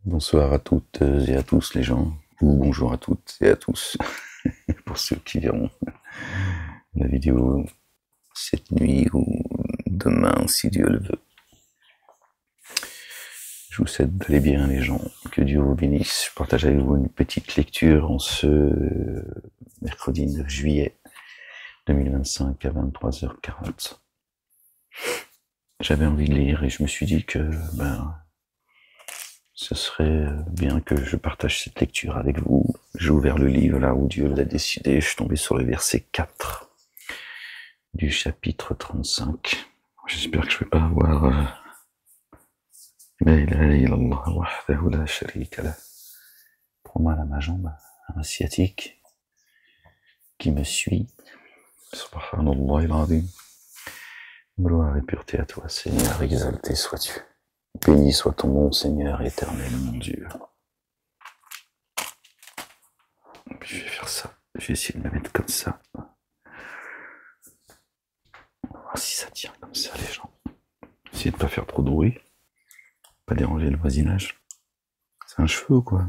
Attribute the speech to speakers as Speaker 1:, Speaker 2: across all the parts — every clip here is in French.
Speaker 1: Bonsoir à toutes et à tous les gens, ou bonjour à toutes et à tous, pour ceux qui verront la vidéo cette nuit ou demain, si Dieu le veut. Je vous souhaite d'aller bien les gens, que Dieu vous bénisse. Je partage avec vous une petite lecture en ce mercredi 9 juillet 2025 à 23h40. J'avais envie de lire et je me suis dit que ce serait bien que je partage cette lecture avec vous. J'ai ouvert le livre là où Dieu l'a décidé. Je suis tombé sur le verset 4 du chapitre 35. J'espère que je ne vais pas avoir La ilaha illallah wahdahu la sharika lah. Trop mal à ma jambe, un sciatique qui me suit. Subhanallah il-azim. Gloire et pureté à toi, Seigneur, exalté sois-tu. Béni soit ton nom, Seigneur éternel, mon Dieu. Je vais faire ça. Je vais essayer de me mettre comme ça. On va voir si ça tient comme ça, les gens. Essayez de ne pas faire trop de bruit. Pas déranger le voisinage. C'est un cheveu ou quoi?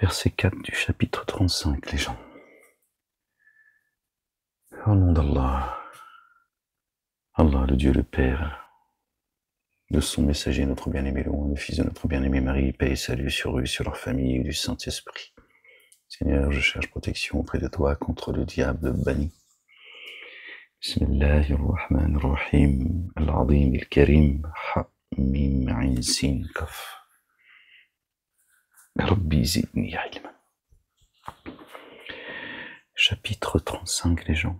Speaker 1: Verset 4 du chapitre 35, les gens. Au nom d'Allah, Allah, le Dieu, le Père, de son messager, notre bien-aimé Louan, le fils de notre bien-aimé Marie, paix et salut sur eux, sur leur famille et du Saint-Esprit. Seigneur, je cherche protection auprès de toi contre le diable banni. Bismillahirrahmanirrahim, al-azim, al-karim, ha-mim, ayn, sin, kaf. Rabbi zidni ilma. Chapitre 35, les gens.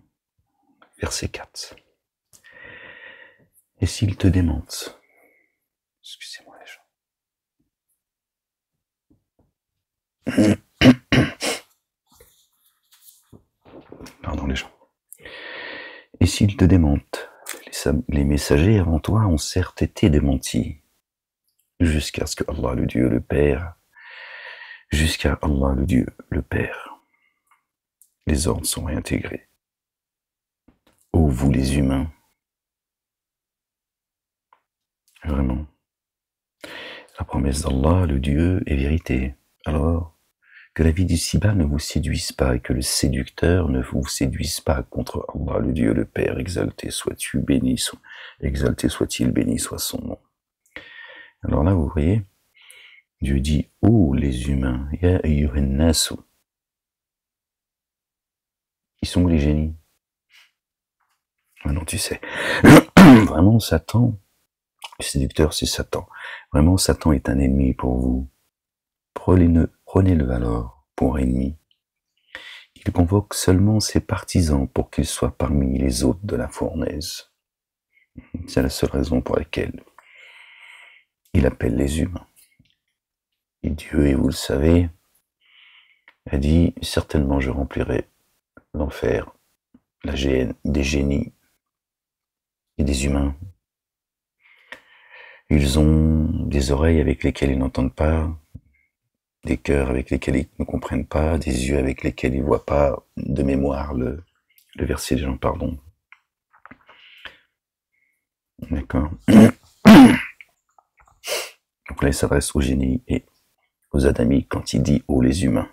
Speaker 1: Verset 4. Et s'ils te démentent, excusez-moi les gens. Pardon les gens. Et s'ils te démentent, les messagers avant toi ont certes été démentis, jusqu'à ce que Allah le Dieu le Père, jusqu'à Allah le Dieu le Père, les ordres sont réintégrés. Ô vous les humains, vraiment, la promesse d'Allah le Dieu est vérité. Alors, que la vie d'ici-bas ne vous séduise pas et que le séducteur ne vous séduise pas contre Allah, le Dieu, le Père, exalté sois-tu, béni soit, exalté soit-il, béni soit son nom. Alors là, vous voyez, Dieu dit, ô les humains, ya ayyuhan nasu. Ils sont où les génies? Maintenant, tu sais, vraiment, Satan, le séducteur, c'est Satan. Vraiment, Satan est un ennemi pour vous. Prenez-le alors pour ennemi. Il convoque seulement ses partisans pour qu'ils soient parmi les hôtes de la fournaise. C'est la seule raison pour laquelle il appelle les humains. Et Dieu, et vous le savez, a dit, certainement je remplirai l'enfer, la géhenne, des génies et des humains. Ils ont des oreilles avec lesquelles ils n'entendent pas, des cœurs avec lesquels ils ne comprennent pas, des yeux avec lesquels ils ne voient pas, de mémoire le verset des gens, pardon. D'accord. Donc là, il s'adresse aux génies et aux adamiques quand il dit « ô les humains ».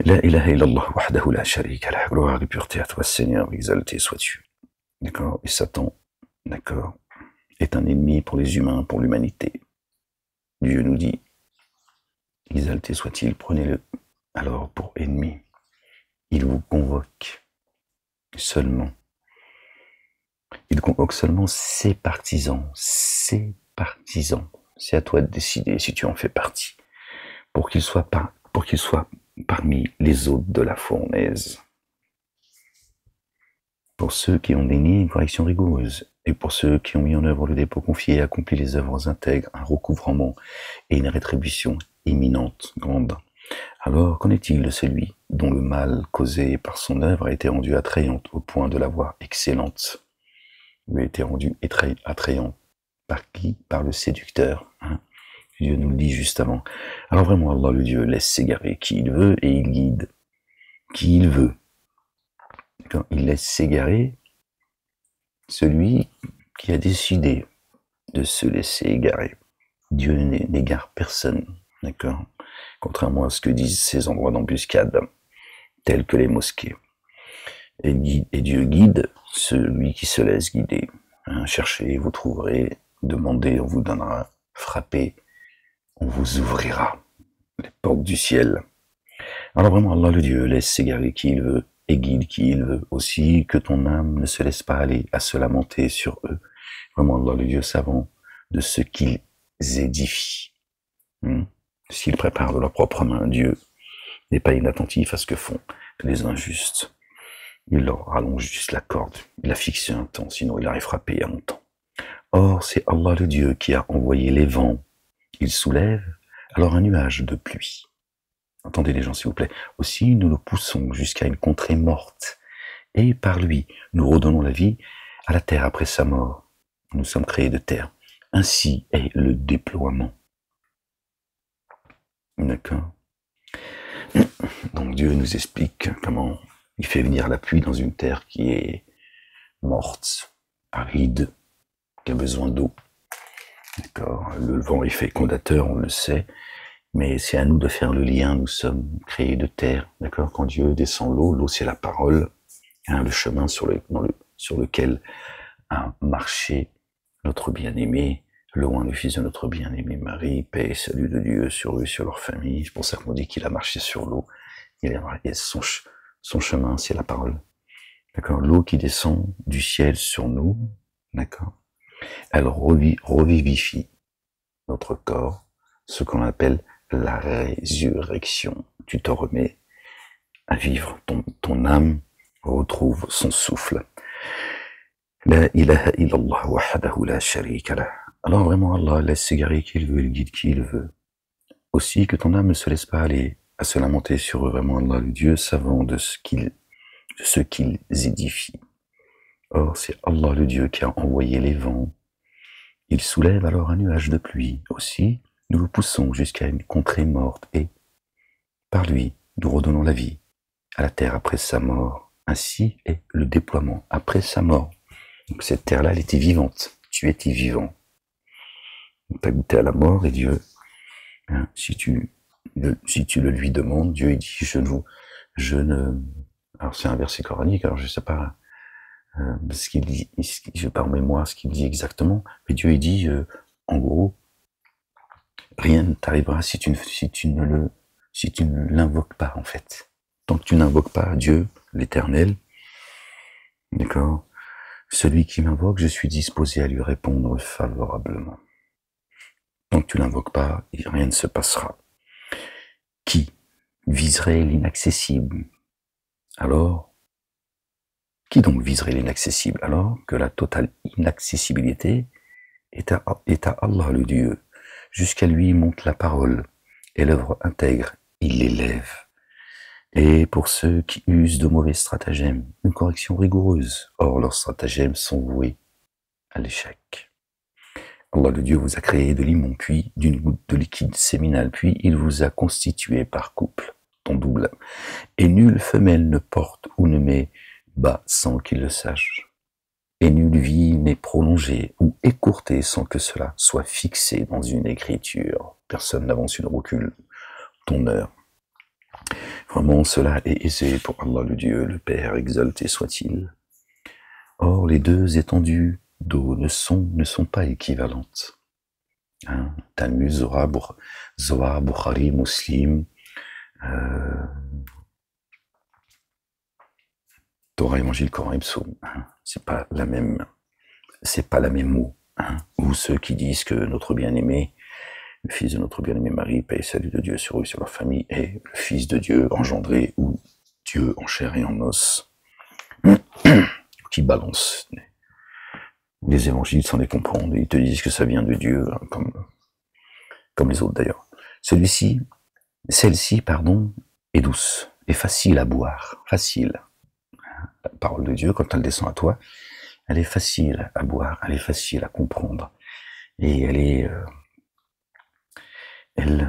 Speaker 1: La ilaha illallah wahdahu la sharika lah, gloire et pureté à toi, Seigneur, exalté sois-tu. D'accord. Et Satan, d'accord, est un ennemi pour les humains, pour l'humanité. Dieu nous dit, exalté soit-il, prenez-le alors pour ennemi. Il vous convoque seulement. Il convoque seulement ses partisans. Ses partisans. C'est à toi de décider si tu en fais partie. Pour qu'il soit parmi les hôtes de la fournaise. Pour ceux qui ont dénié une correction rigoureuse, et pour ceux qui ont mis en œuvre le dépôt confié et accompli les œuvres intègres, un recouvrement et une rétribution imminente, grande. Alors, qu'en est-il de celui dont le mal causé par son œuvre a été rendu attrayante au point de la voir excellente? Il a été rendu attrayant. Par qui? Par le séducteur. Hein? Dieu nous le dit juste avant. Alors vraiment, Allah le Dieu laisse s'égarer qui il veut et il guide qui il veut. Quand il laisse s'égarer celui qui a décidé de se laisser égarer. Dieu n'égare personne, d'accord? Contrairement à ce que disent ces endroits d'embuscade, tels que les mosquées. Et Dieu guide celui qui se laisse guider. Cherchez, vous trouverez, demandez, on vous donnera, frappez, on vous ouvrira les portes du ciel. Alors vraiment, Allah le Dieu laisse s'égarer qui il veut et guide qui il veut. Aussi que ton âme ne se laisse pas aller à se lamenter sur eux. Vraiment, Allah le Dieu savant de ce qu'ils édifient. S'ils préparent de leur propre main, Dieu n'est pas inattentif à ce que font les injustes. Il leur rallonge juste la corde, il a fixé un temps, sinon il aurait frappé à longtemps. Or, c'est Allah le Dieu qui a envoyé les vents. Il soulève alors un nuage de pluie. Entendez les gens, s'il vous plaît. Aussi, nous le poussons jusqu'à une contrée morte. Et par lui, nous redonnons la vie à la terre après sa mort. Nous sommes créés de terre. Ainsi est le déploiement. D'accord? Donc Dieu nous explique comment il fait venir la pluie dans une terre qui est morte, aride, qui a besoin d'eau. D'accord? Le vent est fécondateur, on le sait, mais c'est à nous de faire le lien. Nous sommes créés de terre. D'accord? Quand Dieu descend l'eau c'est la parole, le chemin sur lequel a marché notre bien-aimé, loin le fils de notre bien-aimé Marie, paix et salut de Dieu sur eux, sur leur famille. C'est pour ça qu'on dit qu'il a marché sur l'eau. Son chemin, c'est la parole. D'accord? L'eau qui descend du ciel sur nous, d'accord? Elle revivifie notre corps, ce qu'on appelle la résurrection. Tu te remets à vivre, ton âme retrouve son souffle. La ilaha illallah wahdahu la sharika lah. Alors vraiment, Allah laisse s'égarer qui il veut, il guide qui il veut. Aussi que ton âme ne se laisse pas aller à se lamenter sur eux. Vraiment, Allah, le Dieu savant de ce qu'ils édifient. Or, c'est Allah le Dieu qui a envoyé les vents. Il soulève alors un nuage de pluie. Aussi, nous le poussons jusqu'à une contrée morte et, par lui, nous redonnons la vie à la terre après sa mort. Ainsi est le déploiement après sa mort. Donc cette terre-là, elle était vivante. Tu étais vivant. Tu as goûté à la mort et Dieu, si tu le lui demandes, Dieu il dit alors c'est un verset coranique, alors je sais pas ce qu'il dit, je vais pas en mémoire ce qu'il dit exactement, mais Dieu il dit en gros, rien ne t'arrivera si tu ne l'invoques pas en fait. Tant que tu n'invoques pas Dieu, l'Éternel, d'accord, celui qui m'invoque, je suis disposé à lui répondre favorablement. Tant que tu l'invoques pas, rien ne se passera. Qui viserait l'inaccessible? Alors, qui donc viserait l'inaccessible? Alors que la totale inaccessibilité est à Allah le Dieu. Jusqu'à lui monte la parole, et l'œuvre intègre, il l'élève. Et pour ceux qui usent de mauvais stratagèmes, une correction rigoureuse. Or, leurs stratagèmes sont voués à l'échec. Allah le Dieu vous a créé de l'immonde, puis d'une goutte de liquide séminal, puis il vous a constitué par couple, ton double. Et nulle femelle ne porte ou ne met bas sans qu'il le sache. Et nulle vie n'est prolongée ou écourtée sans que cela soit fixé dans une écriture. Personne n'avance une recul, ton heure. Vraiment, cela est aisé pour Allah le Dieu, le Père, exalté soit-il. Or, les deux étendues d'eau ne sont pas équivalentes. Talmud, Zohar, Bukhari, Muslim, Torah, Évangile, Coran et Psaume, c'est pas la même mot. Ou ceux qui disent que notre bien-aimé, le fils de notre bien-aimé Marie, paix et salut de Dieu sur eux, sur leur famille, est le fils de Dieu engendré, ou Dieu en chair et en os, qui balance les évangiles sans les comprendre, et ils te disent que ça vient de Dieu, comme les autres d'ailleurs. Celle-ci, est douce, et facile à boire, facile. La parole de Dieu, quand elle descend à toi, elle est facile à boire, elle est facile à comprendre, et elle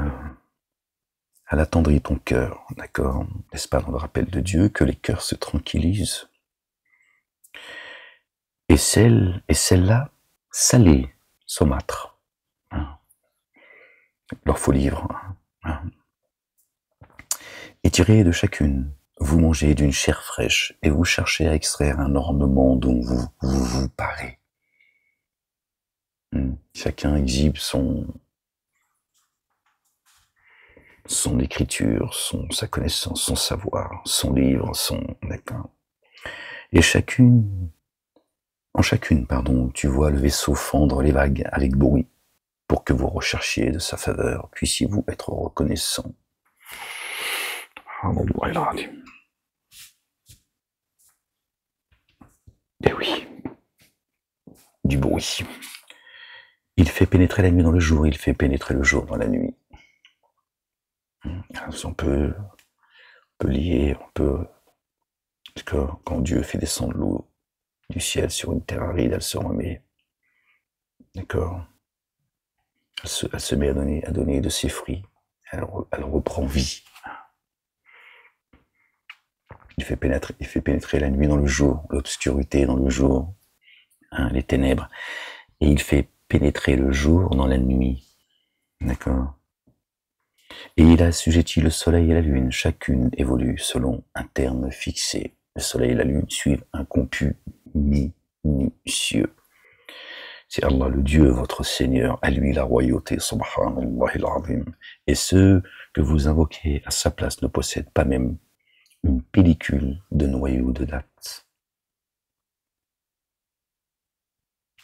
Speaker 1: attendrit ton cœur, d'accord? N'est-ce pas dans le rappel de Dieu que les cœurs se tranquillisent? Et celle-là salé, saumâtre, hein, leur faux livre, hein, et tirez de chacune, vous mangez d'une chair fraîche, et vous cherchez à extraire un ornement dont vous parez. Chacun exhibe son écriture, sa connaissance, son savoir, son livre, d'accord. Et en chacune, tu vois le vaisseau fendre les vagues avec bruit, pour que vous recherchiez de sa faveur, puissiez-vous être reconnaissant. Eh oui, du bruit. Il fait pénétrer la nuit dans le jour, il fait pénétrer le jour dans la nuit. On peut lier, parce que quand Dieu fait descendre l'eau du ciel sur une terre aride, elle se remet, d'accord, elle se met à donner de ses fruits, elle reprend vie. Il fait pénétrer la nuit dans le jour, l'obscurité dans le jour, les ténèbres, et il fait pénétrer le jour dans la nuit, d'accord. Et il a assujetti le soleil et la lune, chacune évolue selon un terme fixé. Le soleil et la lune suivent un comput minutieux. C'est Allah le Dieu, votre Seigneur, à lui la royauté, subhanallah al-azim. Et ceux que vous invoquez à sa place ne possèdent pas même une pellicule de noyau de date.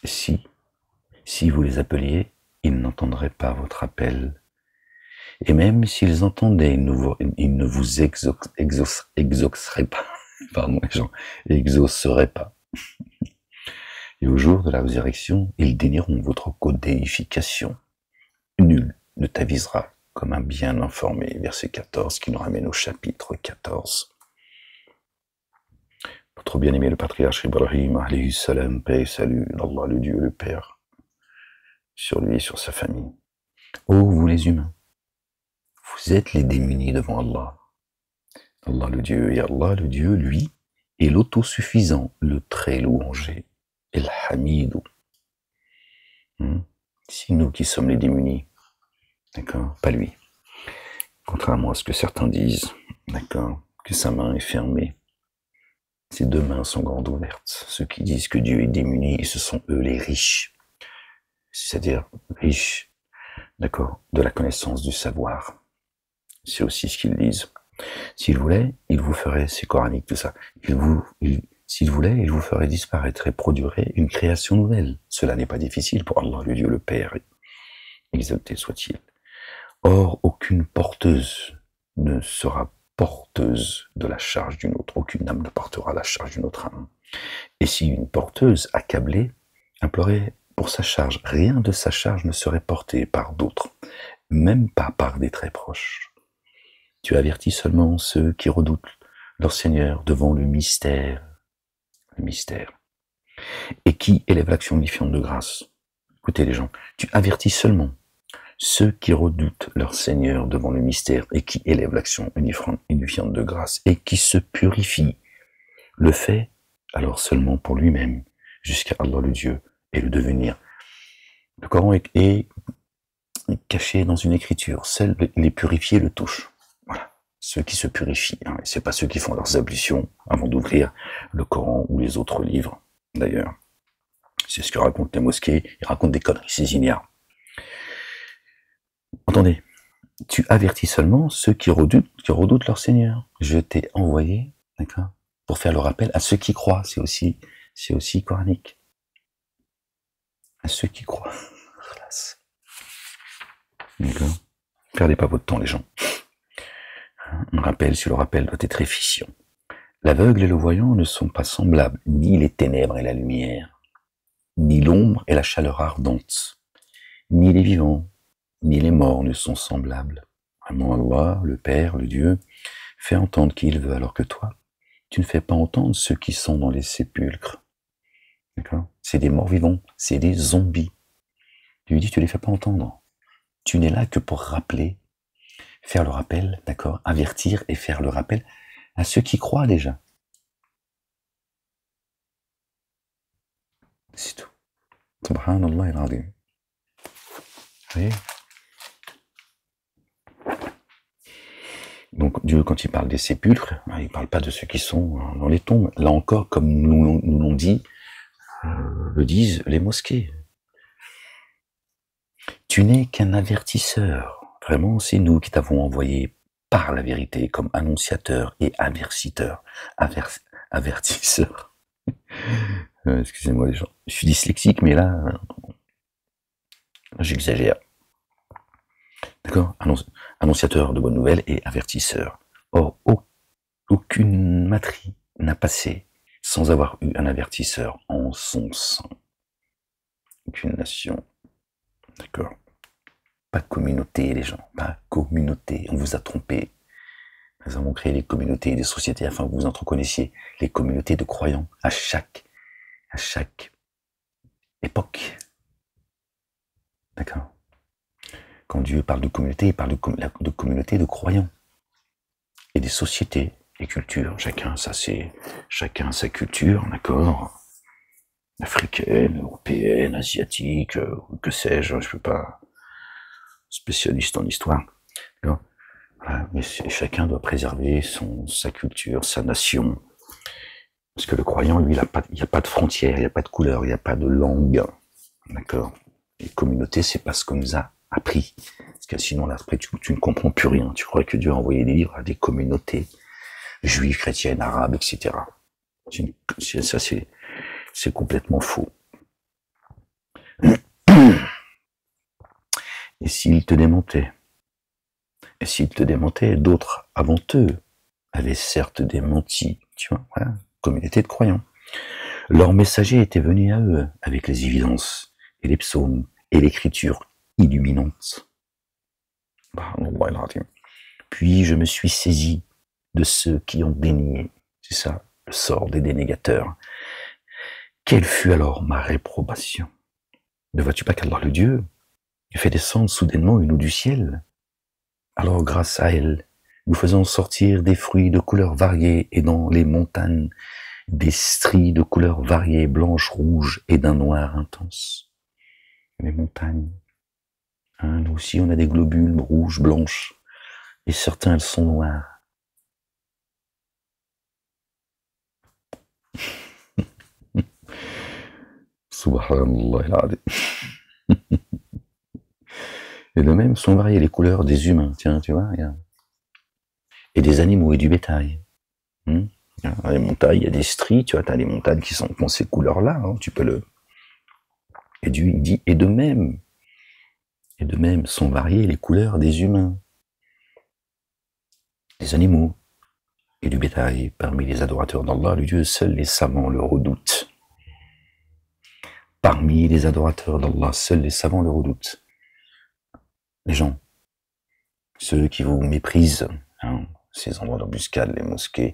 Speaker 1: Si vous les appeliez, ils n'entendraient pas votre appel. Et même s'ils entendaient, ils ne vous exauceraient pas. Pardon, les gens, exauceraient pas. Et au jour de la résurrection, ils dénieront votre codéification. Nul ne t'avisera comme un bien informé. Verset 14, qui nous ramène au chapitre 14. Notre bien-aimé le patriarche Ibrahim, alayhi salam, paix et salut d'Allah le Dieu le Père, sur lui et sur sa famille. Ô vous les humains, vous êtes les démunis devant Allah. Allah le Dieu, et Allah le Dieu, lui, est l'autosuffisant, le très louangé, El Hamidou. C'est nous qui sommes les démunis, d'accord, pas lui. Contrairement à ce que certains disent, d'accord, que sa main est fermée. Ses deux mains sont grandes ouvertes. Ceux qui disent que Dieu est démuni, et ce sont eux les riches. C'est-à-dire riches, d'accord, de la connaissance, du savoir. C'est aussi ce qu'ils disent. S'il voulait, il vous ferait, c'est coranique tout ça, s'il voulait, il vous ferait disparaître et produirait une création nouvelle. Cela n'est pas difficile pour Allah, le Dieu, le Père, exalté soit-il. Or, aucune porteuse ne sera porteuse de la charge d'une autre. Aucune âme ne portera la charge d'une autre âme. Et si une porteuse, accablée, implorait pour sa charge, rien de sa charge ne serait porté par d'autres, même pas par des très proches. Tu avertis seulement ceux qui redoutent leur Seigneur devant le mystère, et qui élèvent l'action unifiante de grâce. Écoutez les gens, tu avertis seulement ceux qui redoutent leur Seigneur devant le mystère et qui élèvent l'action unifiante de grâce et qui se purifient, le fait alors seulement pour lui-même, jusqu'à Allah le Dieu et le devenir. Le Coran est caché dans une écriture, seuls les purifiés le touchent. Voilà, ceux qui se purifient, hein, et c'est pas ceux qui font leurs ablutions avant d'ouvrir le Coran ou les autres livres, d'ailleurs. C'est ce que racontent les mosquées, ils racontent des conneries, c'est ignares. Entendez, tu avertis seulement ceux qui redoutent leur Seigneur. Je t'ai envoyé, d'accord, pour faire le rappel à ceux qui croient, c'est aussi coranique. À ceux qui croient. D'accord. Perdez pas votre temps, les gens. Un rappel sur le rappel doit être efficient. L'aveugle et le voyant ne sont pas semblables, ni les ténèbres et la lumière, ni l'ombre et la chaleur ardente, ni les vivants, ni les morts ne sont semblables. Vraiment, Allah, le Père, le Dieu, fait entendre qui il veut, alors que toi, tu ne fais pas entendre ceux qui sont dans les sépulcres. D'accord ? C'est des morts vivants, c'est des zombies. Tu lui dis, tu les fais pas entendre. Tu n'es là que pour rappeler, faire le rappel, d'accord ? Avertir et faire le rappel à ceux qui croient déjà. C'est tout. Subhanallah al-azim. Vous voyez? Donc Dieu, quand il parle des sépulcres, il ne parle pas de ceux qui sont dans les tombes. Là encore, comme nous l'ont dit, le disent les mosquées. Tu n'es qu'un avertisseur. Vraiment, c'est nous qui t'avons envoyé par la vérité comme annonciateur et avertisseur. Avertisseur. Excusez-moi les gens. Je suis dyslexique, mais là, j'exagère. D'accord? Annonciateur de bonnes nouvelles et avertisseur. Or, aucune matrie n'a passé sans avoir eu un avertisseur en son sein. Aucune nation. D'accord? Pas de communauté, les gens. Pas communauté. On vous a trompé. Nous avons créé des communautés et des sociétés afin que vous entreconnaissiez les communautés de croyants à chaque époque. D'accord? Quand Dieu parle de communauté, il parle de communauté de croyants. Et des sociétés, des cultures. Chacun sa culture, d'accord? Africaine, européenne, asiatique, que sais-je, je ne suis pas spécialiste en histoire. Voilà, mais chacun doit préserver sa culture, sa nation. Parce que le croyant, lui, il n'y a pas de frontières, il n'y a pas de couleur, il n'y a pas de langue. D'accord? Les communautés, c'est pas ce qu'on nous a appris. Parce que sinon, là, après, tu ne comprends plus rien. Tu crois que Dieu a envoyé des livres à des communautés juives, chrétiennes, arabes, etc. Ça, c'est complètement faux. Et s'ils te démentaient, d'autres avant eux avaient certes démenti, tu vois, voilà, communauté de croyants. Leurs messagers étaient venus à eux avec les évidences et les psaumes et l'écriture illuminante. Puis je me suis saisi de ceux qui ont dénié, c'est ça, le sort des dénégateurs. Quelle fut alors ma réprobation? Ne vois-tu pas qu'Allah le Dieu fait descendre soudainement une eau du ciel? Alors grâce à elle, nous faisons sortir des fruits de couleurs variées et dans les montagnes, des stries de couleurs variées, blanches, rouges et d'un noir intense. Les montagnes, nous aussi on a des globules rouges, blanches, et certains elles sont noires. Subhanallah. Et de même sont variées les couleurs des humains, tiens, tu vois, et des animaux et du bétail. Dans les montagnes, il y a des stries, tu vois, t'as des montagnes qui ont ces couleurs-là, hein, tu peux le... Et Dieu, il dit, et de même sont variées les couleurs des humains, des animaux et du bétail. Parmi les adorateurs d'Allah, le Dieu, seuls les savants le redoutent. Parmi les adorateurs d'Allah, seuls les savants le redoutent. Les gens, ceux qui vous méprisent, hein, ces endroits d'embuscade, les mosquées,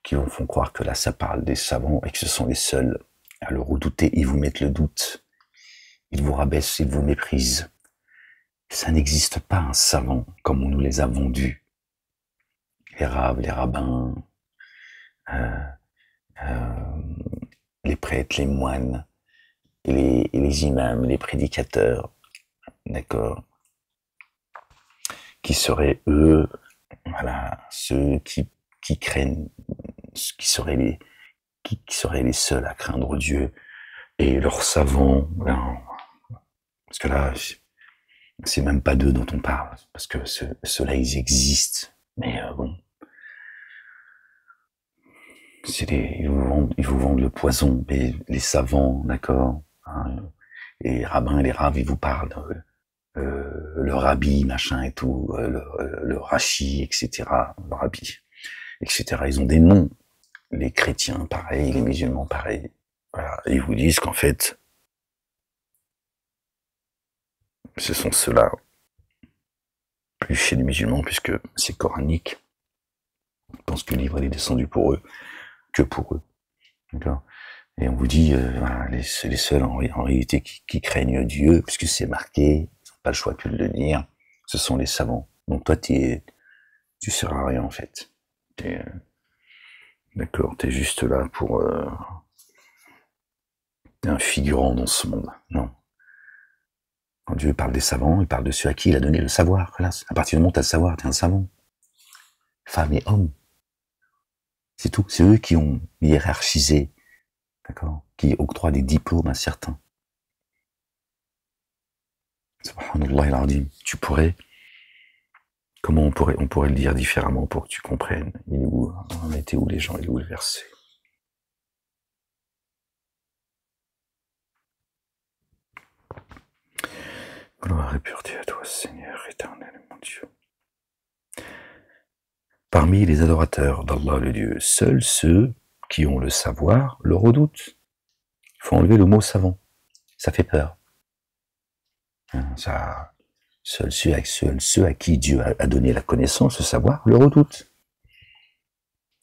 Speaker 1: qui vous font croire que là, ça parle des savants et que ce sont les seuls à le redouter, ils vous mettent le doute. Ils vous rabaissent, ils vous méprisent. Ça n'existe pas un savant comme on nous les a vendus. Les rabbins, les rabbins, les prêtres, les moines, et les imams, les prédicateurs, d'accord, qui seraient eux, voilà, ceux qui craignent, qui seraient les seuls à craindre Dieu, et leurs savants, là, parce que là, c'est même pas d'eux dont on parle, parce que ceux-là, ils existent, mais bon, ils vous vendent le poison, et les savants, d'accord, hein, les rabbins et les raves, ils vous parlent le rabbi, machin et tout, le rachi, etc., le rabbi, etc. Ils ont des noms, les chrétiens, pareil, les musulmans, pareil. Voilà. Ils vous disent qu'en fait, ce sont ceux-là, plus chez les musulmans, puisque c'est coranique. Ils pensent que le livre est descendu pour eux, que pour eux. D'accord? Et on vous dit, voilà, les seuls en réalité qui craignent Dieu, puisque c'est marqué, ils n'ont pas le choix que de le dire, ce sont les savants. Donc toi, tu sers à rien en fait. D'accord, t'es juste là pour t'es un figurant dans ce monde. Non. Quand Dieu parle des savants, il parle de ceux à qui il a donné le savoir. Voilà. À partir du moment où tu as le savoir, tu es un savant. Femme et homme. C'est tout. C'est eux qui ont hiérarchisé, d'accord, qui octroient des diplômes à certains. Subhanallah al-Azim. Tu pourrais, comment on pourrait le dire différemment pour que tu comprennes. Il est où, on était où les gens, il est où le verset? Gloire et pureté à toi, Seigneur éternel, mon Dieu. Parmi les adorateurs d'Allah le Dieu, seuls ceux qui ont le savoir le redoutent. Il faut enlever le mot savant. Ça fait peur. Seuls ceux à qui Dieu a donné la connaissance, le savoir, le redoutent.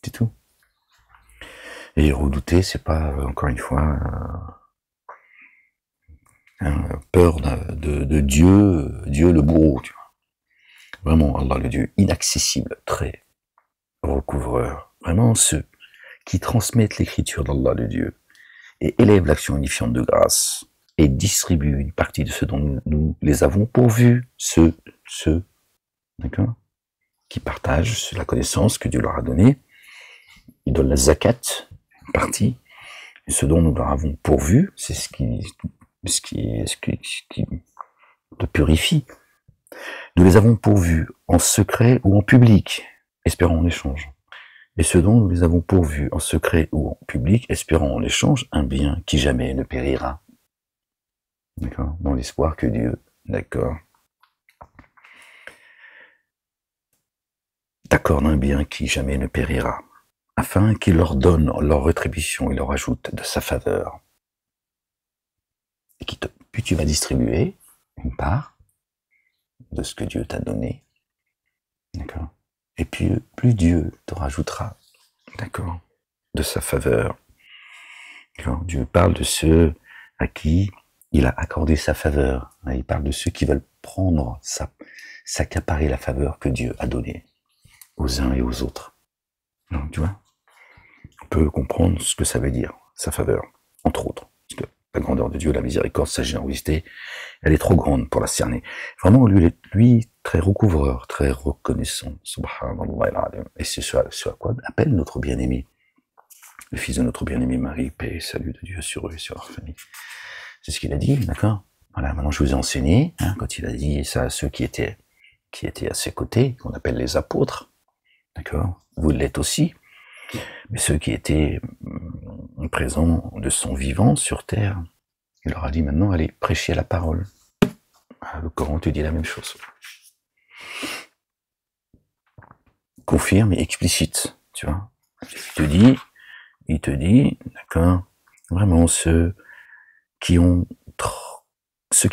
Speaker 1: C'est tout. Et redouter, c'est pas, encore une fois, peur de Dieu, Dieu le bourreau, tu vois. Vraiment, Allah le Dieu, inaccessible, très recouvreur. Vraiment, ceux qui transmettent l'écriture d'Allah le Dieu et élèvent l'action unifiante de grâce et distribuent une partie de ce dont nous les avons pourvus, ceux, d'accord, qui partagent la connaissance que Dieu leur a donnée. Ils donnent la zakat, une partie, et ce dont nous leur avons pourvu, c'est ce qui te purifie. Nous les avons pourvus en secret ou en public, espérant en échange. Et ce dont nous les avons pourvus en secret ou en public, espérant en échange un bien qui jamais ne périra. D'accord? Dans l'espoir que Dieu, d'accord, t'accorde un bien qui jamais ne périra, afin qu'il leur donne leur rétribution et leur ajoute de sa faveur. Et puis tu vas distribuer une part de ce que Dieu t'a donné, d'accord? Et puis plus Dieu te rajoutera, d'accord, de sa faveur. D'accord? Dieu parle de ceux à qui il a accordé sa faveur. Il parle de ceux qui veulent prendre, s'accaparer la faveur que Dieu a donnée aux uns et aux autres. Donc, tu vois, on peut comprendre ce que ça veut dire, sa faveur, entre autres. Parce que la grandeur de Dieu, la miséricorde, sa générosité, elle est trop grande pour la cerner. Vraiment, lui très recouvreur, très reconnaissant. Subhanallah. Et c'est ce à quoi appelle notre bien-aimé. Le fils de notre bien-aimé Marie, paix et salut de Dieu sur eux et sur leur famille. C'est ce qu'il a dit, d'accord? Voilà, maintenant je vous ai enseigné, quand il a dit ça à ceux qui étaient à ses côtés, qu'on appelle les apôtres, d'accord? Vous l'êtes aussi, mais ceux qui étaient présents de son vivant sur terre, il leur a dit maintenant, allez, prêcher la parole. Le Coran te dit la même chose. Confirme et explicite, tu vois? Il te dit, d'accord, vraiment ceux qui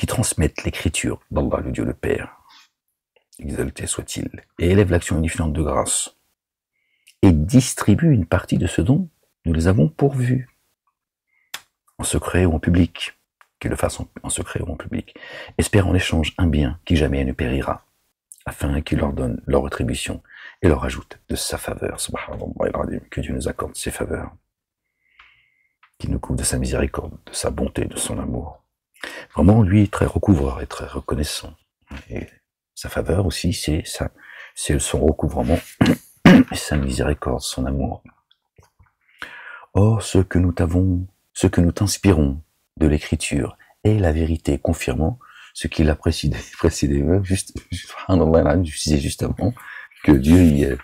Speaker 1: transmettent l'écriture d'Allah, le Dieu le Père, exalté soit-il, et élèvent l'action unifiante de grâce, et distribuent une partie de ce dont nous les avons pourvus, en secret ou en public, qu'ils le fassent en secret ou en public, espèrent en échange un bien qui jamais ne périra, afin qu'il leur donne leur rétribution et leur ajoute de sa faveur. Subhanallah, que Dieu nous accorde ses faveurs, qu'il nous couvre de sa miséricorde, de sa bonté, de son amour. Vraiment, lui, très recouvreur et très reconnaissant. Et sa faveur aussi, c'est son recouvrement, et sa miséricorde, son amour. Or, ce que nous t'inspirons de l'écriture est la vérité, confirmant ce qu'il a précédé juste avant, que Dieu,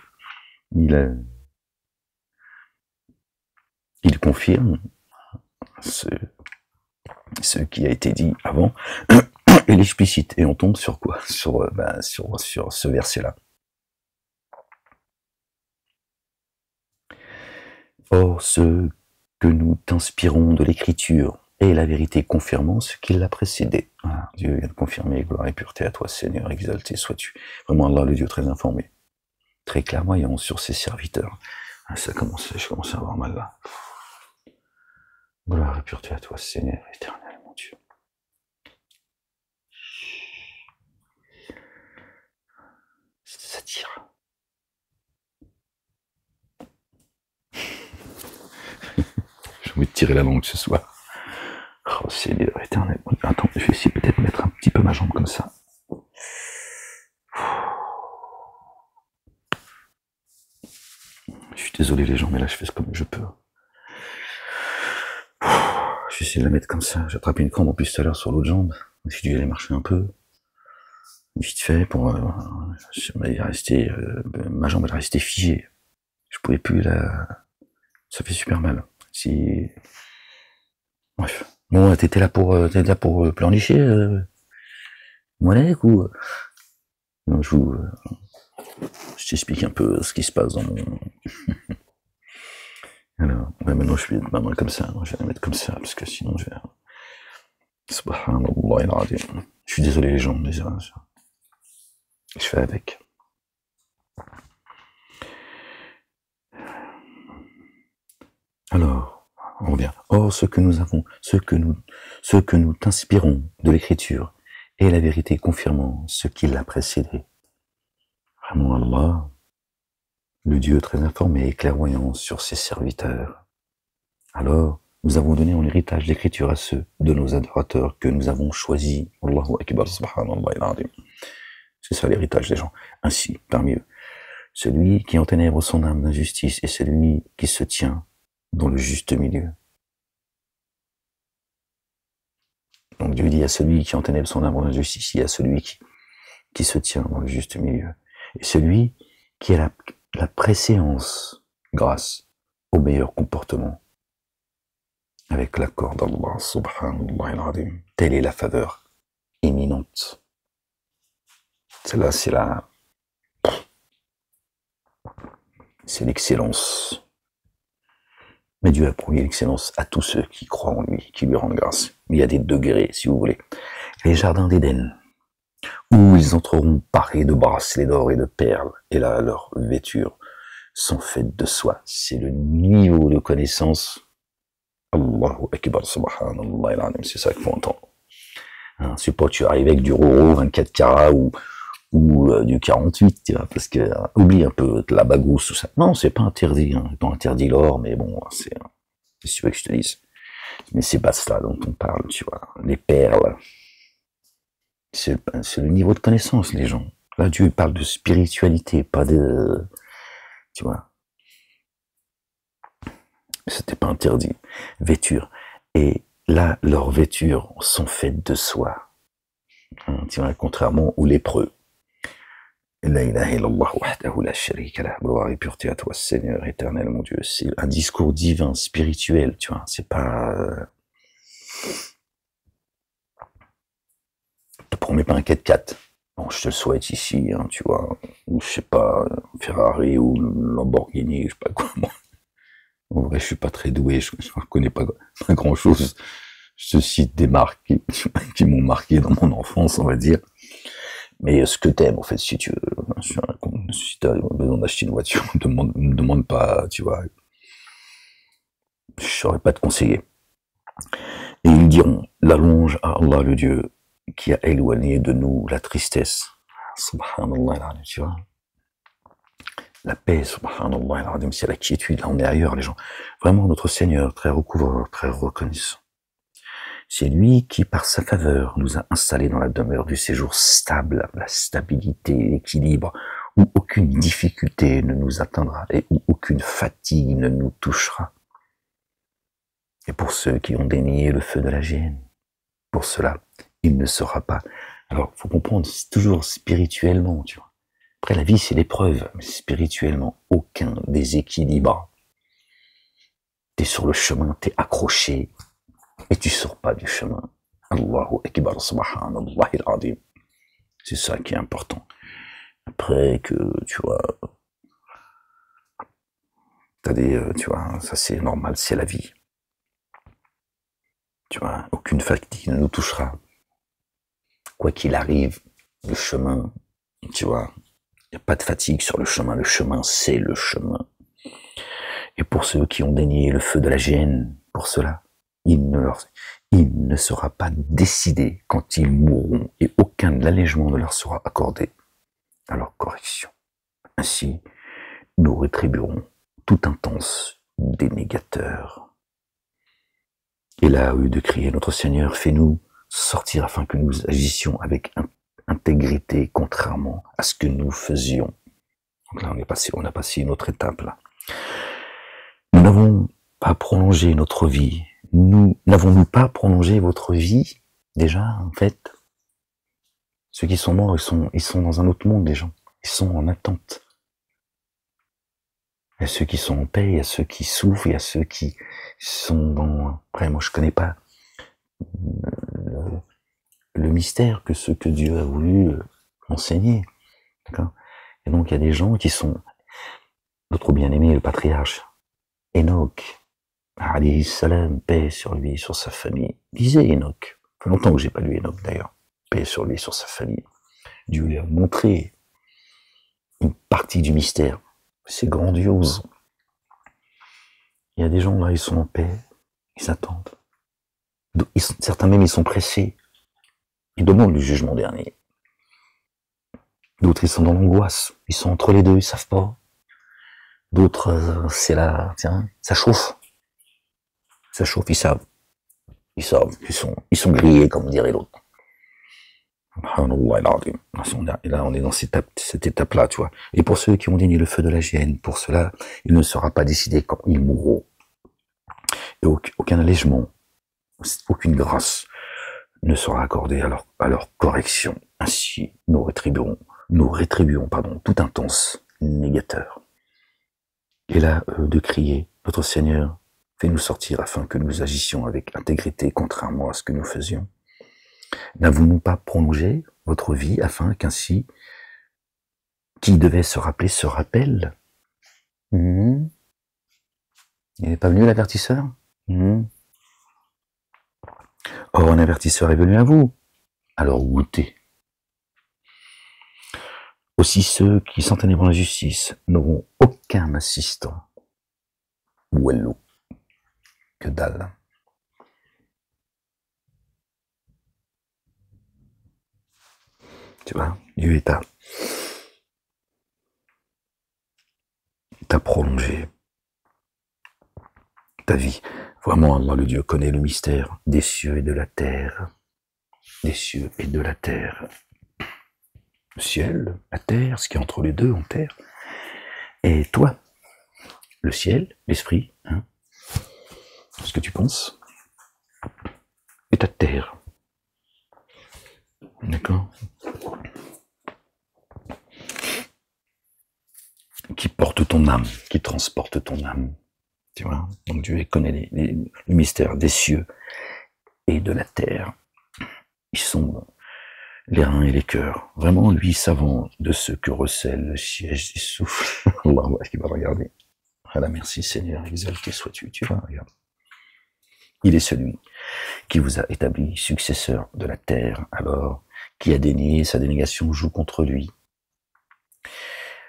Speaker 1: il confirme ce qui a été dit avant, et l'explicite. Et on tombe sur quoi? Sur ce verset-là. Or, ce que nous t'inspirons de l'écriture est la vérité confirmant ce qui l'a précédé. Voilà, Dieu vient de confirmer, gloire et pureté à toi, Seigneur, exalté sois-tu. Vraiment, Allah, le Dieu très informé, très clairvoyant sur ses serviteurs. Je commence à avoir mal là. Gloire et pureté à toi, Seigneur, éternel, mon Dieu. Ça tire. J'ai envie de tirer la langue ce soir. Oh Seigneur éternel. Attends, je vais essayer peut-être de mettre un petit peu ma jambe comme ça. Je suis désolé les gens, mais là je fais comme je peux. Je vais essayer de la mettre comme ça. J'ai attrapé une crampe en plus tout à l'heure sur l'autre jambe. J'ai dû aller marcher un peu. Vite fait pour ma jambe elle est restée figée. Je pouvais plus la. Ça fait super mal. Si. Bref. Bon, t'étais là pour pleurnicher, Monek, ou non, je t'explique un peu ce qui se passe dans mon. Alors, ouais, maintenant je vais mettre ma main comme ça. Je vais la mettre comme ça parce que sinon je vais. Subhanallah al-azim. Je suis désolé les gens, mais je fais avec. Alors, on revient. Or, ce que nous t'inspirons de l'écriture est la vérité confirmant ce qui l'a précédé. Vraiment Allah, le Dieu très informé et clairvoyant sur ses serviteurs. Alors, nous avons donné en héritage l'écriture à ceux de nos adorateurs que nous avons choisis. Allahu Akbar, subhanallah al-azim. C'est ça l'héritage des gens. Ainsi, parmi eux, celui qui enténèbre son âme d'injustice et celui qui se tient dans le juste milieu. Donc Dieu dit à celui qui enténèbre son âme d'injustice, il y a celui qui se tient dans le juste milieu. Et celui qui a la préséance grâce au meilleur comportement. Avec l'accord d'Allah, subhanallah al-azim. Telle est la faveur imminente. Celle-là, c'est l'excellence. Mais Dieu a promis l'excellence à tous ceux qui croient en lui, qui lui rendent grâce. Il y a des degrés, si vous voulez. Les jardins d'Éden, où ils entreront parés de bracelets d'or et de perles, et là, leurs vêtures sont faites de soie. C'est le niveau de connaissance. Allahu Akbar, subhanallah al-azim, c'est ça qu'il faut entendre. Hein, c'est pas tu arrives avec du Roro 24 carats ou du 48, tu vois, parce que oublie un peu la bagousse, tout ça. Non, c'est pas interdit, hein, c'est pas interdit l'or, mais bon, c'est si tu veux que je te dise. Mais c'est pas ça dont on parle, tu vois. Les perles, c'est le niveau de connaissance, les gens. Là, Dieu parle de spiritualité, pas de, tu vois. C'était pas interdit. Vêtures. Et là, leurs vêtures sont faites de soie. Hein, tu vois, contrairement aux lépreux. La ilaha illallah wahdahu la sharika lah, gloire et pureté à toi, Seigneur éternel, mon Dieu. C'est un discours divin, spirituel, tu vois. C'est pas. Je te promets pas un 4x4. Bon, je te le souhaite ici, hein, tu vois. Ou je sais pas, Ferrari ou Lamborghini, je sais pas quoi, moi. En vrai, je suis pas très doué, je reconnais pas grand chose. Je te cite des marques qui m'ont marqué dans mon enfance, on va dire. Mais ce que t'aimes, en fait, si tu veux, si t'as besoin d'acheter une voiture, ne demande pas, tu vois. Je saurais pas te conseiller. Et ils diront, la louange à Allah le Dieu, qui a éloigné de nous la tristesse. Subhanallah, tu vois. La paix, subhanallah, c'est la quiétude, là on est ailleurs, les gens. Vraiment, notre Seigneur, très recouvreur, très reconnaissant. C'est lui qui, par sa faveur, nous a installés dans la demeure du séjour stable, la stabilité, l'équilibre, où aucune difficulté ne nous atteindra et où aucune fatigue ne nous touchera. Et pour ceux qui ont dénié le feu de la géhenne, pour cela, il ne sera pas. Alors, faut comprendre, c'est toujours spirituellement, tu vois. Après, la vie, c'est l'épreuve, mais spirituellement, aucun déséquilibre. T'es sur le chemin, t'es accroché, et tu sors pas du chemin. Allahu Akbar, subhanallah al-azim. C'est ça qui est important. Après que, tu vois, tu vois, ça c'est normal, c'est la vie. Tu vois, aucune fatigue ne nous touchera. Quoi qu'il arrive, le chemin, tu vois, il n'y a pas de fatigue sur le chemin c'est le chemin. Et pour ceux qui ont dénié le feu de la géhenne, pour cela, il ne sera pas décidé quand ils mourront et aucun allègement ne leur sera accordé à leur correction. Ainsi, nous rétribuerons tout intense des négateurs. Et là, au lieu de crier, notre Seigneur, fais-nous sortir afin que nous agissions avec intégrité, contrairement à ce que nous faisions. Donc là, on a passé une autre étape, là. Nous n'avons pas prolongé notre vie. N'avons-nous pas prolongé votre vie? Déjà, en fait, ceux qui sont morts, ils sont dans un autre monde, les gens. Ils sont en attente. Il y a ceux qui sont en paix, il y a ceux qui souffrent, il y a ceux qui sont dans... Après, moi, je connais pas le mystère que ce que Dieu a voulu enseigner. D'accord? Et donc, il y a des gens qui sont... Notre bien-aimé, le patriarche Enoch, alayhi salam, paix sur lui, sur sa famille. Disait Enoch. Ça fait longtemps que j'ai pas lu Enoch, d'ailleurs. Paix sur lui, sur sa famille. Dieu lui a montré une partie du mystère. C'est grandiose. Il y a des gens là, ils sont en paix, ils attendent. Certains même, ils sont pressés. Ils demandent le jugement dernier. D'autres, ils sont dans l'angoisse. Ils sont entre les deux, ils savent pas. D'autres, c'est là, tiens, ça chauffe. Ça chauffe, ils savent. Ils sont grillés, comme dirait l'autre. Et là, on est dans cette étape-là, tu vois. Et pour ceux qui ont dénié le feu de la géhenne, pour cela, il ne sera pas décidé quand ils mourront. Et aucun allègement, aucune grâce ne sera accordée à leur correction. Ainsi, nous rétribuons, tout intense négateur. Et là, de crier, notre Seigneur, fais-nous sortir afin que nous agissions avec intégrité, contrairement à ce que nous faisions. N'avons-nous pas prolongé votre vie afin qu'ainsi, qui devait se rappeler se rappelle? Il n'est pas venu l'avertisseur? Or, un avertisseur est venu à vous. Alors goûtez. Aussi ceux qui s'enténèbrent dans la justice n'auront aucun assistant. Ouellou. Que dalle. Tu vois, Dieu t'a prolongé ta vie. Vraiment, Allah, le Dieu, connaît le mystère des cieux et de la terre. Des cieux et de la terre. Le ciel, la terre, ce qui est entre les deux en terre. Et toi, le ciel, l'esprit, hein, ce que tu penses, et ta terre. D'accord? Qui porte ton âme, qui transporte ton âme. Tu vois? Donc Dieu connaît le mystère des cieux et de la terre. Ils sont les reins et les cœurs. Vraiment, lui, savant de ce que recèle le siège des souffles. Allah, est-ce qu'il va regarder? Voilà, merci Seigneur, exalté sois-tu. Tu vois, regarde. Il est celui qui vous a établi successeur de la terre, alors qui a dénié sa dénégation joue contre lui.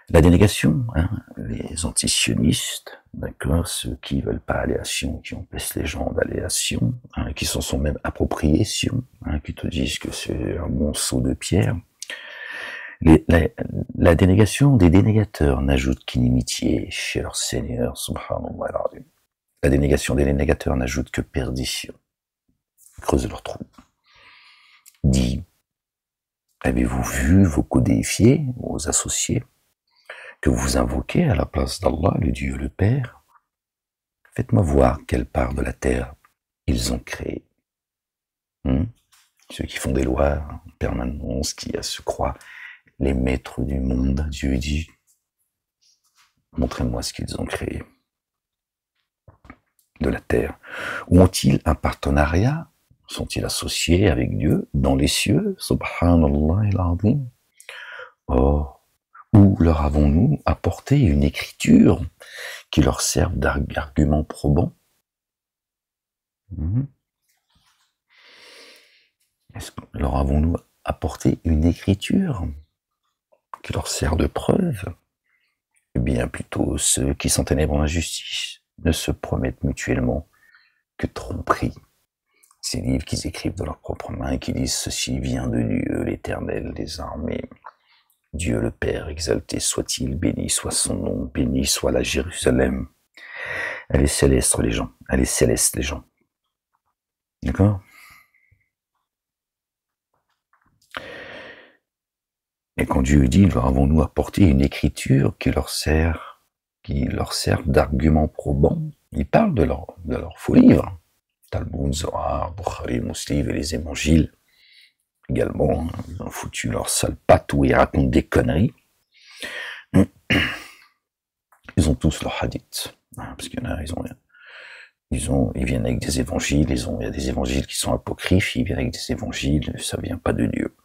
Speaker 1: La dénégation, hein, les antisionistes, d'accord, ceux qui veulent pas aller à Sion, qui empêchent les gens d'aller à Sion, hein, qui s'en sont même appropriés Sion, hein, qui te disent que c'est un monceau de pierre. La dénégation des dénégateurs n'ajoute qu'inimitié chez leur Seigneur, subhanallah. La dénégation des dénégateurs n'ajoute que perdition. Creuse leur trou. Dis, avez-vous vu vos codéifiés, vos associés, que vous invoquez à la place d'Allah, le Dieu, le Père? Faites-moi voir quelle part de la terre ils ont créé. Ceux qui font des lois en permanence, qui se croient les maîtres du monde, Dieu dit, montrez-moi ce qu'ils ont créé de la terre. Ou ont-ils un partenariat? Sont-ils associés avec Dieu dans les cieux? Subhanallah al-Azim. Oh, ou leur avons-nous apporté une écriture qui leur serve d'argument probant? Est-ce que leur avons-nous apporté une écriture qui leur sert de preuve? Eh bien, plutôt ceux qui s'enténèbrent dans la justice ne se promettent mutuellement que tromperie. Ces livres qu'ils écrivent de leurs propres mains et qui disent « Ceci vient de Dieu, l'Éternel des armées. Dieu le Père, exalté soit-il, béni soit son nom, béni soit la Jérusalem. » Elle est céleste, les gens. Elle est céleste, les gens. D'accord? Et quand Dieu dit, leur avons-nous apporté une écriture qui leur sert d'argument probant, il parle de leurs faux livres. Talmud, Zohar, Bukhari, Muslim et les évangiles également, ils ont foutu leur sale patte où ils racontent des conneries. Ils ont tous leurs hadiths, parce qu'il y en a, ils viennent avec des évangiles, il y a des évangiles qui sont apocryphes, ils viennent avec des évangiles, ça vient pas de Dieu.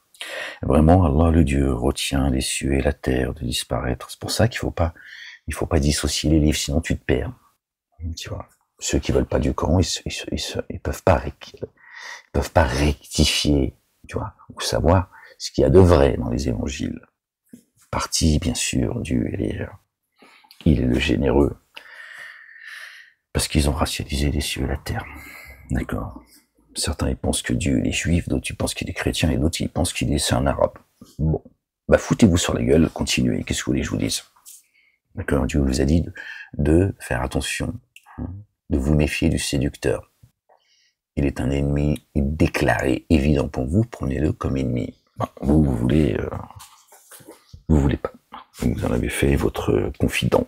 Speaker 1: Vraiment, Allah le Dieu retient les cieux et la terre de disparaître. C'est pour ça qu'il faut pas dissocier les livres, sinon tu te perds. Tu vois, ceux qui veulent pas du Coran, ils peuvent pas rectifier, tu vois, ou savoir ce qu'il y a de vrai dans les évangiles. Partie, bien sûr, Dieu, il est le généreux, parce qu'ils ont racialisé les cieux et la terre. D'accord? Certains, ils pensent que Dieu, il est juif, d'autres, ils pensent qu'il est chrétien, et d'autres, ils pensent qu'il est un arabe. Bon. Bah, foutez-vous sur la gueule, continuez. Qu'est-ce que vous voulez que je vous dise? D'accord? Dieu vous a dit de faire attention, de vous méfier du séducteur. Il est un ennemi déclaré, évident pour vous, prenez-le comme ennemi. Bon, vous voulez pas. Vous en avez fait votre confident.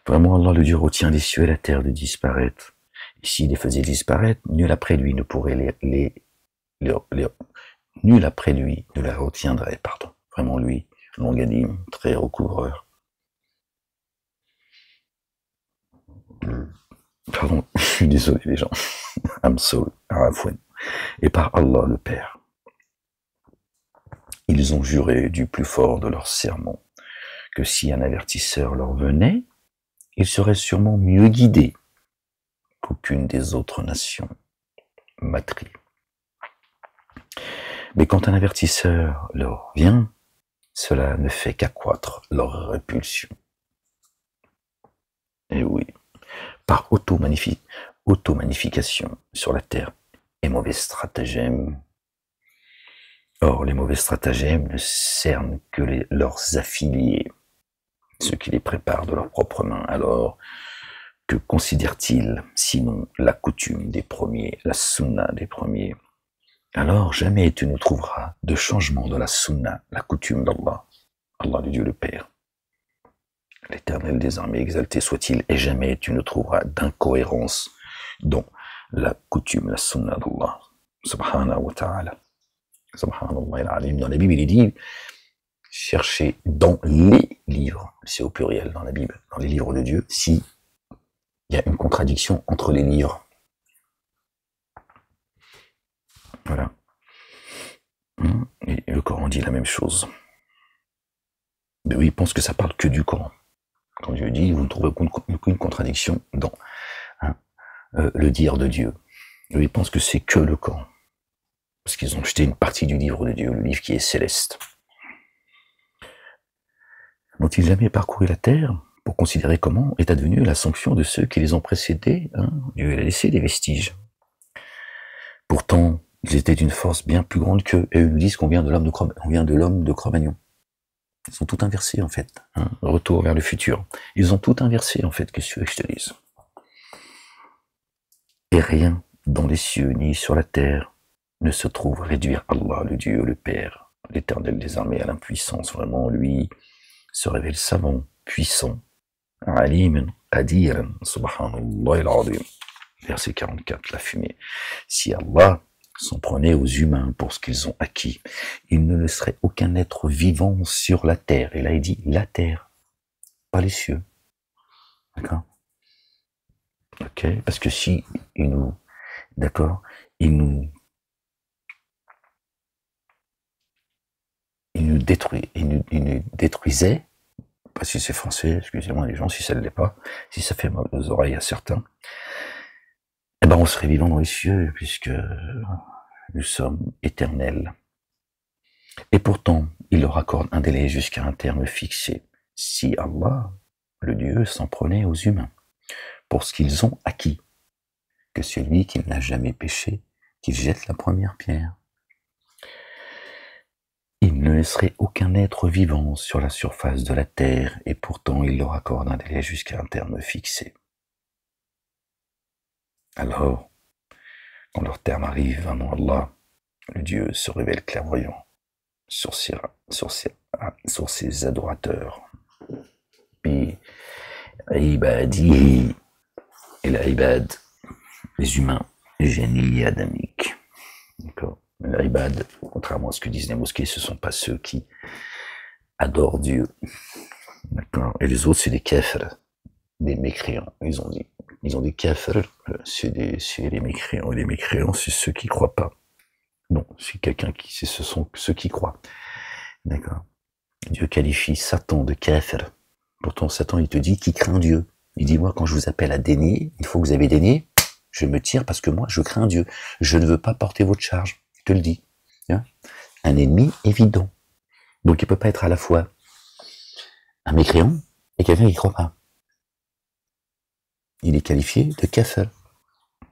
Speaker 1: Vraiment, Allah le Dieu retient les cieux et la terre de disparaître. Et s'il les faisait disparaître, nul après lui ne pourrait nul après lui ne la retiendrait, pardon. Vraiment lui, longanime, très recouvreur. Pardon, je suis désolé les gens. I'm sorry, Arafouane. Et par Allah le Père. Ils ont juré du plus fort de leur serment que si un avertisseur leur venait, ils seraient sûrement mieux guidés qu'aucune des autres nations matries. Mais quand un avertisseur leur vient, cela ne fait qu'accroître leur répulsion. Et oui, par auto-magnification sur la terre et mauvais stratagèmes. Or, les mauvais stratagèmes ne cernent que leurs affiliés, ceux qui les préparent de leurs propres mains. Alors, que considèrent-ils, sinon la coutume des premiers, la sunna des premiers? Alors, jamais tu ne trouveras de changement de la sunna, la coutume d'Allah, Allah le Dieu le Père. L'Éternel des armées exalté soit-il, et jamais tu ne trouveras d'incohérence dans la coutume, la sunna d'Allah, subhanahu wa ta'ala. Subhanallah al-alim. Dans la Bible, il dit, cherchez dans les livres, c'est au pluriel dans la Bible, dans les livres de Dieu, si il y a une contradiction entre les livres. Voilà. Et le Coran dit la même chose. Mais oui, il pense que ça parle que du Coran. Quand Dieu dit, vous ne trouvez aucune contradiction dans le dire de Dieu. Eux, ils pensent que c'est que le Coran. Parce qu'ils ont jeté une partie du livre de Dieu, le livre qui est céleste. N'ont-ils jamais parcouru la terre pour considérer comment est advenue la sanction de ceux qui les ont précédés? Dieu a laissé des vestiges. Pourtant, ils étaient d'une force bien plus grande qu'eux, et eux nous disent qu'on vient de l'homme de Cro-Magnon. Ils sont tout inversés, en fait. Retour vers le futur. Ils ont tout inversé, en fait, qu'est-ce que je te dise. Et rien dans les cieux ni sur la terre ne se trouve réduire Allah, le Dieu, le Père, l'Éternel des armées à l'impuissance. Vraiment, lui se révèle savant, puissant, alim, qadir, subhanallah al-azim. Verset 44, la fumée. Si Allah s'en prenait aux humains pour ce qu'ils ont acquis, il ne laisserait aucun être vivant sur la terre. Et là, il dit la terre, pas les cieux. D'accord? Ok? Parce que si il nous, d'accord, il nous détruisait, pas si c'est français, excusez-moi les gens, si ça ne l'est pas, si ça fait mal aux oreilles à certains, eh ben on serait vivant dans les cieux, puisque nous sommes éternels. Et pourtant, il leur accorde un délai jusqu'à un terme fixé. Si Allah, le Dieu, s'en prenait aux humains, pour ce qu'ils ont acquis, que celui qui n'a jamais péché, qu'il jette la première pierre. Il ne laisserait aucun être vivant sur la surface de la terre, et pourtant il leur accorde un délai jusqu'à un terme fixé. Alors, quand leur terme arrive, vraiment Allah, le Dieu se révèle clairvoyant sur ses adorateurs. Puis, ibadi, et l'ibad, les humains, les génies adamiques. D'accord. L'ibad, contrairement à ce que disent les mosquées, ce ne sont pas ceux qui adorent Dieu. D'accord. Et les autres, c'est des kafirs, des mécréants. Ils ont dit kafirs, c'est les mécréants. Et les mécréants, c'est ceux qui ne croient pas. Non, c'est ce sont ceux qui croient. D'accord. Dieu qualifie Satan de kafir. Pourtant, Satan, il te dit qu'il craint Dieu. Il dit, moi, quand je vous appelle à dénier, il faut que vous avez dénié, je me tire parce que moi, je crains Dieu. Je ne veux pas porter votre charge. Je te le dis. Un ennemi évident. Donc, il ne peut pas être à la fois un mécréant et quelqu'un qui ne croit pas. Il est qualifié de kafir.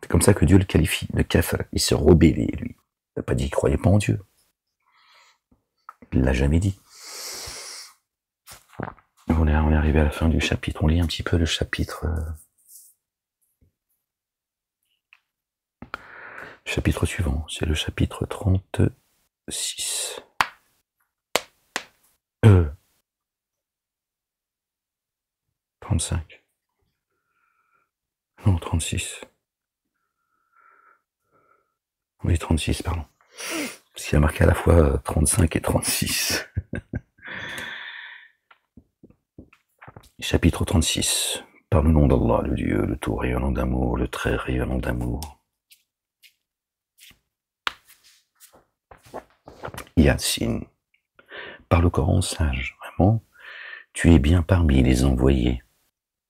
Speaker 1: C'est comme ça que Dieu le qualifie, de kafir. Il se rebellait, lui. Il n'a pas dit qu'il ne croyait pas en Dieu. Il ne l'a jamais dit. On est arrivé à la fin du chapitre. On lit un petit peu le chapitre. Chapitre suivant, c'est le chapitre 36. 35. Non, 36. Oui, 36, pardon. Parce qu'il y a marqué à la fois 35 et 36. Chapitre 36. Par le nom d'Allah, le Dieu, le tout rayonnant d'amour, le très rayonnant d'amour. Yassine. Par le Coran sage, vraiment, tu es bien parmi les envoyés.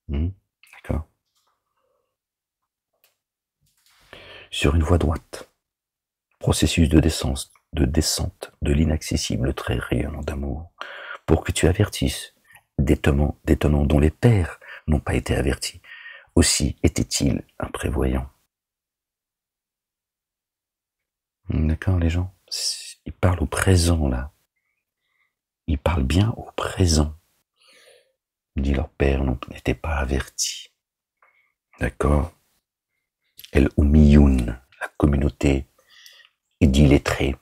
Speaker 1: D'accord. Sur une voie droite. Processus de descente de l'inaccessible très rayonnant d'amour, pour que tu avertisses d'étonnants dont les pères n'ont pas été avertis. Aussi était-il imprévoyant. D'accord, les gens? Ils parlent au présent, là. Ils parlent bien au présent. Il dit leurs pères n'étaient pas avertis. D'accord? El Oumiyoun, la communauté d'illettrés,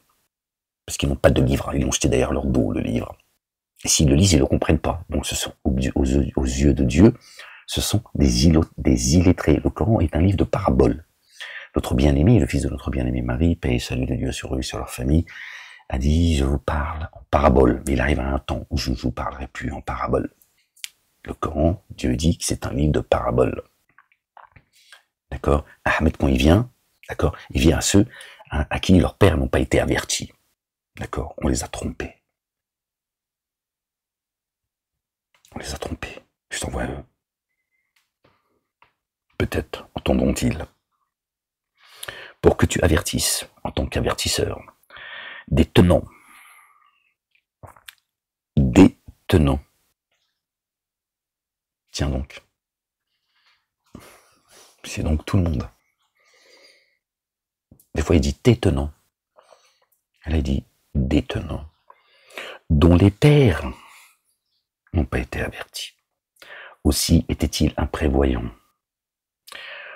Speaker 1: parce qu'ils n'ont pas de livre, ils l'ont jeté derrière leur dos, le livre. Et s'ils le lisent, ils ne le comprennent pas. Donc ce sont, aux yeux de Dieu, ce sont des illettrés. Le Coran est un livre de paraboles. Notre bien-aimé, le fils de notre bien-aimé Marie, paix et salut de Dieu sur eux et sur leur famille, a dit, je vous parle en parabole. Mais il arrive à un temps où je ne vous parlerai plus en parabole. Le Coran, Dieu dit que c'est un livre de paraboles. D'accord? Ahmed, quand il vient, d'accord, il vient à ceux à qui leurs pères n'ont pas été avertis. D'accord? On les a trompés. On les a trompés. Je t'envoie eux. Peut-être entendront-ils. Pour que tu avertisses, en tant qu'avertisseur, des tenants. Tiens donc. C'est donc tout le monde. Des fois, il dit détenant. Elle a dit détenant. Dont les pères n'ont pas été avertis. Aussi était-il imprévoyant.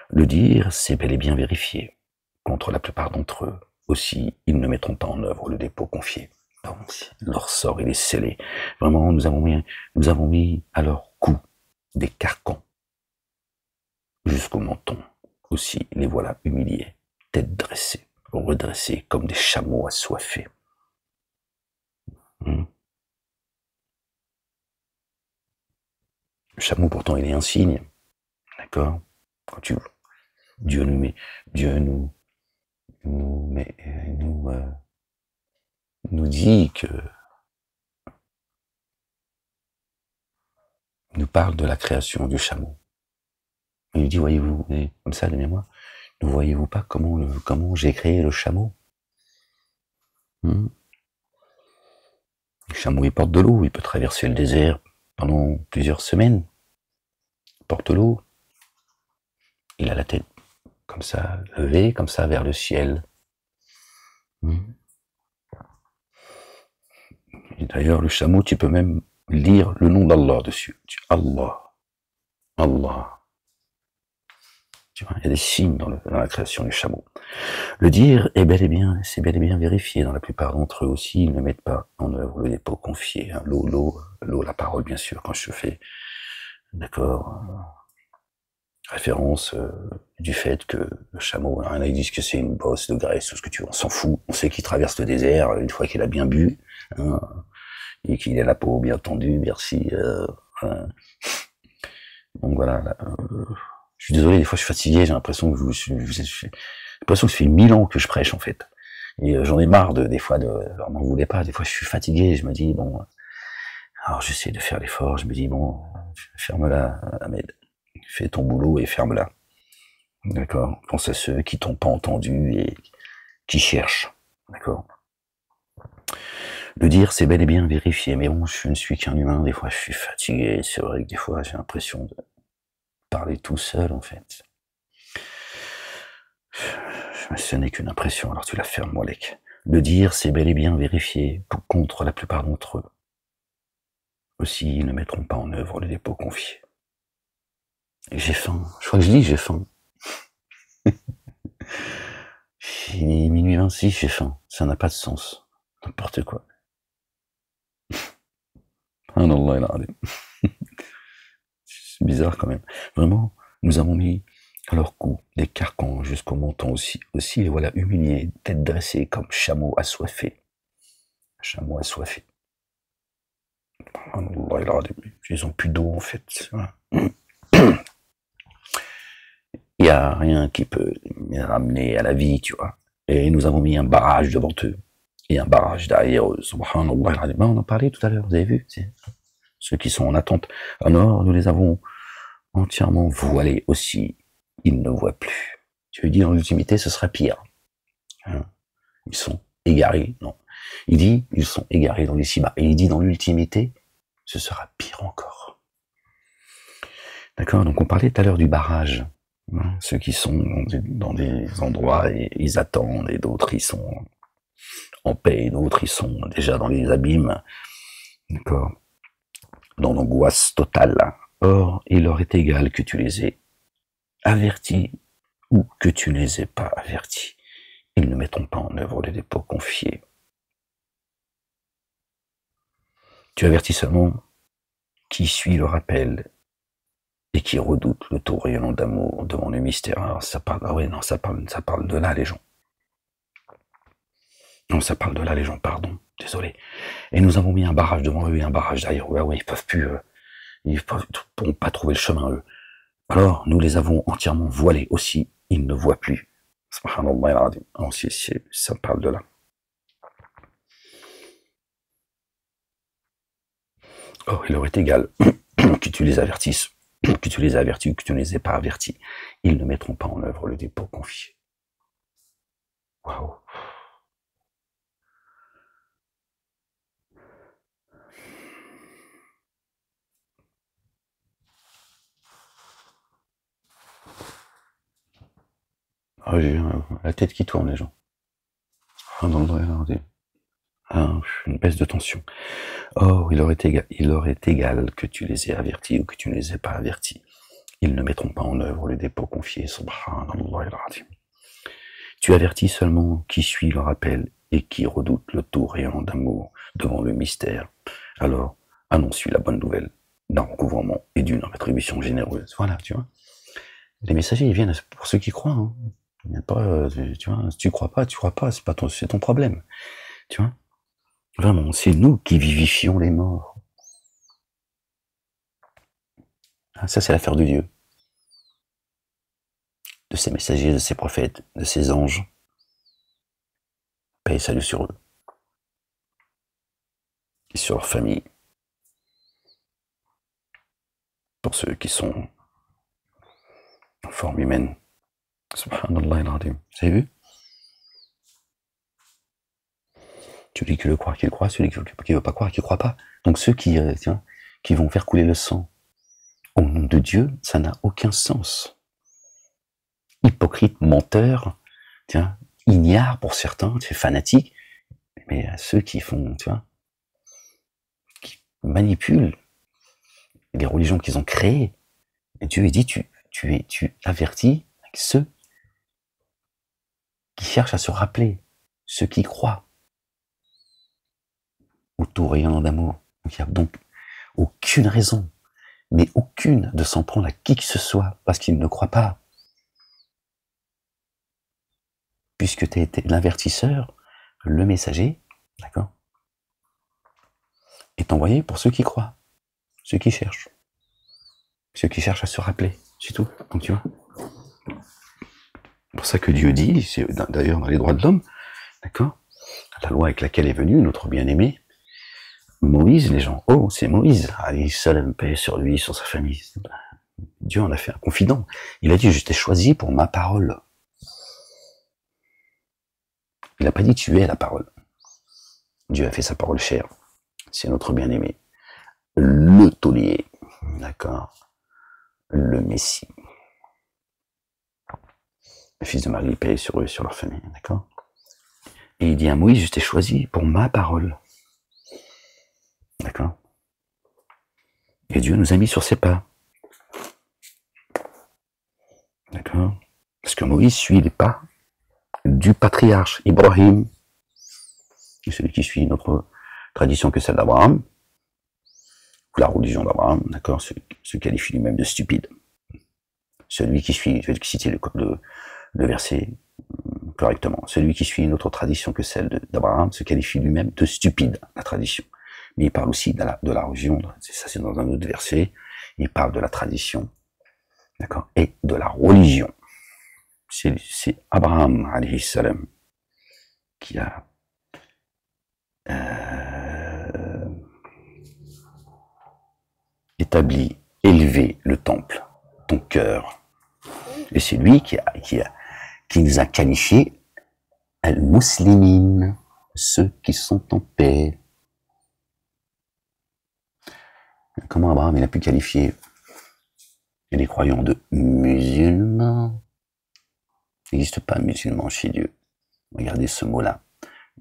Speaker 1: Le dire, c'est bel et bien vérifié. Contre la plupart d'entre eux, aussi, ils ne mettront pas en œuvre le dépôt confié. Donc, leur sort, il est scellé. Vraiment, nous avons mis à leur cou des carcans jusqu'au menton. Aussi, les voilà humiliés, tête dressée, redressés comme des chameaux assoiffés. Le chameau, pourtant, il est un signe. D'accord? Quand Dieu nous dit que nous parle de la création du chameau. Il nous dit, voyez-vous, comme ça de mémoire, ne voyez-vous pas comment j'ai créé le chameau? Le chameau, il porte de l'eau, il peut traverser le désert pendant plusieurs semaines. Il porte l'eau. Il a la tête comme ça, levée, comme ça, vers le ciel. Et d'ailleurs, le chameau, tu peux même lire le nom d'Allah dessus. Allah. Allah. Tu vois, il y a des signes dans la création du chameau. Le dire est bel et bien, c'est bel et bien vérifié. Dans la plupart d'entre eux aussi, ils ne mettent pas en œuvre le dépôt confié. Hein. L'eau, la parole, bien sûr, quand je fais, d'accord, référence du fait que le chameau, hein, là, ils disent que c'est une bosse de graisse, tout ce que tu veux, on s'en fout. On sait qu'il traverse le désert une fois qu'il a bien bu, hein, et qu'il a la peau bien tendue, merci. Donc voilà, là, je suis désolé, des fois je suis fatigué, j'ai l'impression que j'ai l'impression que ça fait 1000 ans que je prêche en fait. Et j'en ai marre des fois alors m'en voulez pas, des fois je suis fatigué, je me dis bon, alors j'essaie de faire l'effort, je me dis bon, ferme-la, Ahmed, fais ton boulot et ferme-la. D'accord? Pense à ceux qui t'ont pas entendu et qui cherchent. D'accord? Le dire, c'est bel et bien vérifié, mais bon, je ne suis qu'un humain, des fois je suis fatigué, c'est vrai que des fois j'ai l'impression de parler tout seul en fait. Ce n'est qu'une impression, alors tu la fermes, Molek. Le dire, c'est bel et bien vérifié, contre la plupart d'entre eux. Aussi, ils ne mettront pas en œuvre le dépôt confié. J'ai faim, je crois que je dis j'ai faim. Il est minuit 26, j'ai faim, ça n'a pas de sens. N'importe quoi. Ah non, là, c'est bizarre quand même. Vraiment, nous avons mis à leur cou des carcans jusqu'au menton aussi, les voilà humiliés, tête dressée comme chameaux assoiffés. Chameaux assoiffés. Ils ont plus d'eau en fait. Il n'y a rien qui peut les ramener à la vie, tu vois. Et nous avons mis un barrage devant eux et un barrage derrière eux. Subhanallah, on en parlait tout à l'heure, vous avez vu, ceux qui sont en attente. Alors, nous les avons entièrement voilés aussi. Ils ne voient plus. Tu veux dire, en ultimité, ce sera pire. Hein, ils sont égarés, non. Il dit, ils sont égarés dans l'ici-bas. Et il dit, dans l'ultimité, ce sera pire encore. D'accord? Donc, on parlait tout à l'heure du barrage. Hein, ceux qui sont dans des endroits et ils attendent, et d'autres, ils sont en paix, et d'autres, ils sont déjà dans les abîmes. D'accord? Dans l'angoisse totale. Or, il leur est égal que tu les aies avertis ou que tu ne les aies pas avertis. Ils ne mettront pas en œuvre les dépôts confiés. Tu avertis seulement qui suit le rappel et qui redoute le tour rayonnant d'amour devant le mystère. Alors ça parle, ah ouais, non, ça parle de là, les gens. Non, ça parle de là, les gens, pardon, désolé. Et nous avons mis un barrage devant eux et un barrage derrière eux. Ah ouais, ils peuvent plus, ils ne pourront pas trouver le chemin, eux. Alors, nous les avons entièrement voilés aussi, ils ne voient plus. Subhanallah, ça parle de là. Oh, il leur est égal que tu les avertisses, que tu les avertis ou que tu ne les aies pas avertis. Ils ne mettront pas en œuvre le dépôt confié. Waouh. Oh, j'ai la tête qui tourne, les gens. Une baisse de tension. Oh, il leur est égal que tu les aies avertis ou que tu ne les aies pas avertis. Ils ne mettront pas en œuvre le dépôt confié. Subhanallah al-Azim. Tu avertis seulement qui suit le rappel et qui redoute le tour rayonnant d'amour devant le mystère. Alors, annonce-lui la bonne nouvelle d'un recouvrement et d'une rétribution généreuse. Voilà, tu vois. Les messagers, ils viennent pour ceux qui croient. Hein. Il n'y a pas, tu vois, si tu crois pas, c'est ton problème. Tu vois. Vraiment, c'est nous qui vivifions les morts. Ah, ça, c'est l'affaire de Dieu. De ses messagers, de ses prophètes, de ses anges. Paix et salut sur eux. Et sur leur famille. Pour ceux qui sont en forme humaine. Subhanallah al-Azim. Vous avez vu? Celui qui veut croire qu'il croit, celui qui veut pas croire qu'il croit pas. Donc ceux qui vont faire couler le sang au nom de Dieu, ça n'a aucun sens. Hypocrite, menteur, ignare pour certains, fanatiques, mais ceux qui font, qui manipulent les religions qu'ils ont créées. Et Dieu dit, tu avertis,
Speaker 2: ceux qui cherchent à se rappeler, ceux qui croient au tout rayonnant d'amour. Il n'y a donc aucune raison, mais aucune, de s'en prendre à qui que ce soit, parce qu'il ne croit pas. Puisque tu as été l'avertisseur, le messager, d'accord, est envoyé pour ceux qui croient, ceux qui cherchent à se rappeler, c'est tout. Donc tu vois, c'est pour ça que Dieu dit, c'est d'ailleurs dans les droits de l'homme, d'accord, la loi avec laquelle est venu notre bien-aimé Moïse, les gens, oh c'est Moïse, allez, salam, paix sur lui, sur sa famille. Dieu en a fait un confident. Il a dit, je t'ai choisi pour ma parole. Il n'a pas dit tu es la parole. Dieu a fait sa parole chère. C'est notre bien-aimé. Le taulier, d'accord, le Messie. Le fils de Marie, paix sur eux, sur leur famille, d'accord. Et il dit à Moïse, je t'ai choisi pour ma parole. D'accord. Et Dieu nous a mis sur ses pas. D'accord. Parce que Moïse suit les pas du patriarche Ibrahim, celui qui suit notre tradition que celle d'Abraham, ou la religion d'Abraham, d'accord, se qualifie lui-même de stupide. Celui qui suit, je vais citer le verset correctement, celui qui suit une autre tradition que celle d'Abraham se qualifie lui-même de stupide, la tradition. Mais il parle aussi de la religion, ça c'est dans un autre verset, il parle de la tradition, d'accord, et de la religion. C'est Abraham, alayhi salam, qui a établi, élevé le temple, ton cœur. Et c'est lui qui nous a qualifiés al-muslimin, ceux qui sont en paix. Comment Abraham il a pu qualifier les croyants de musulmans? Il n'existe pas musulman chez Dieu. Regardez ce mot-là.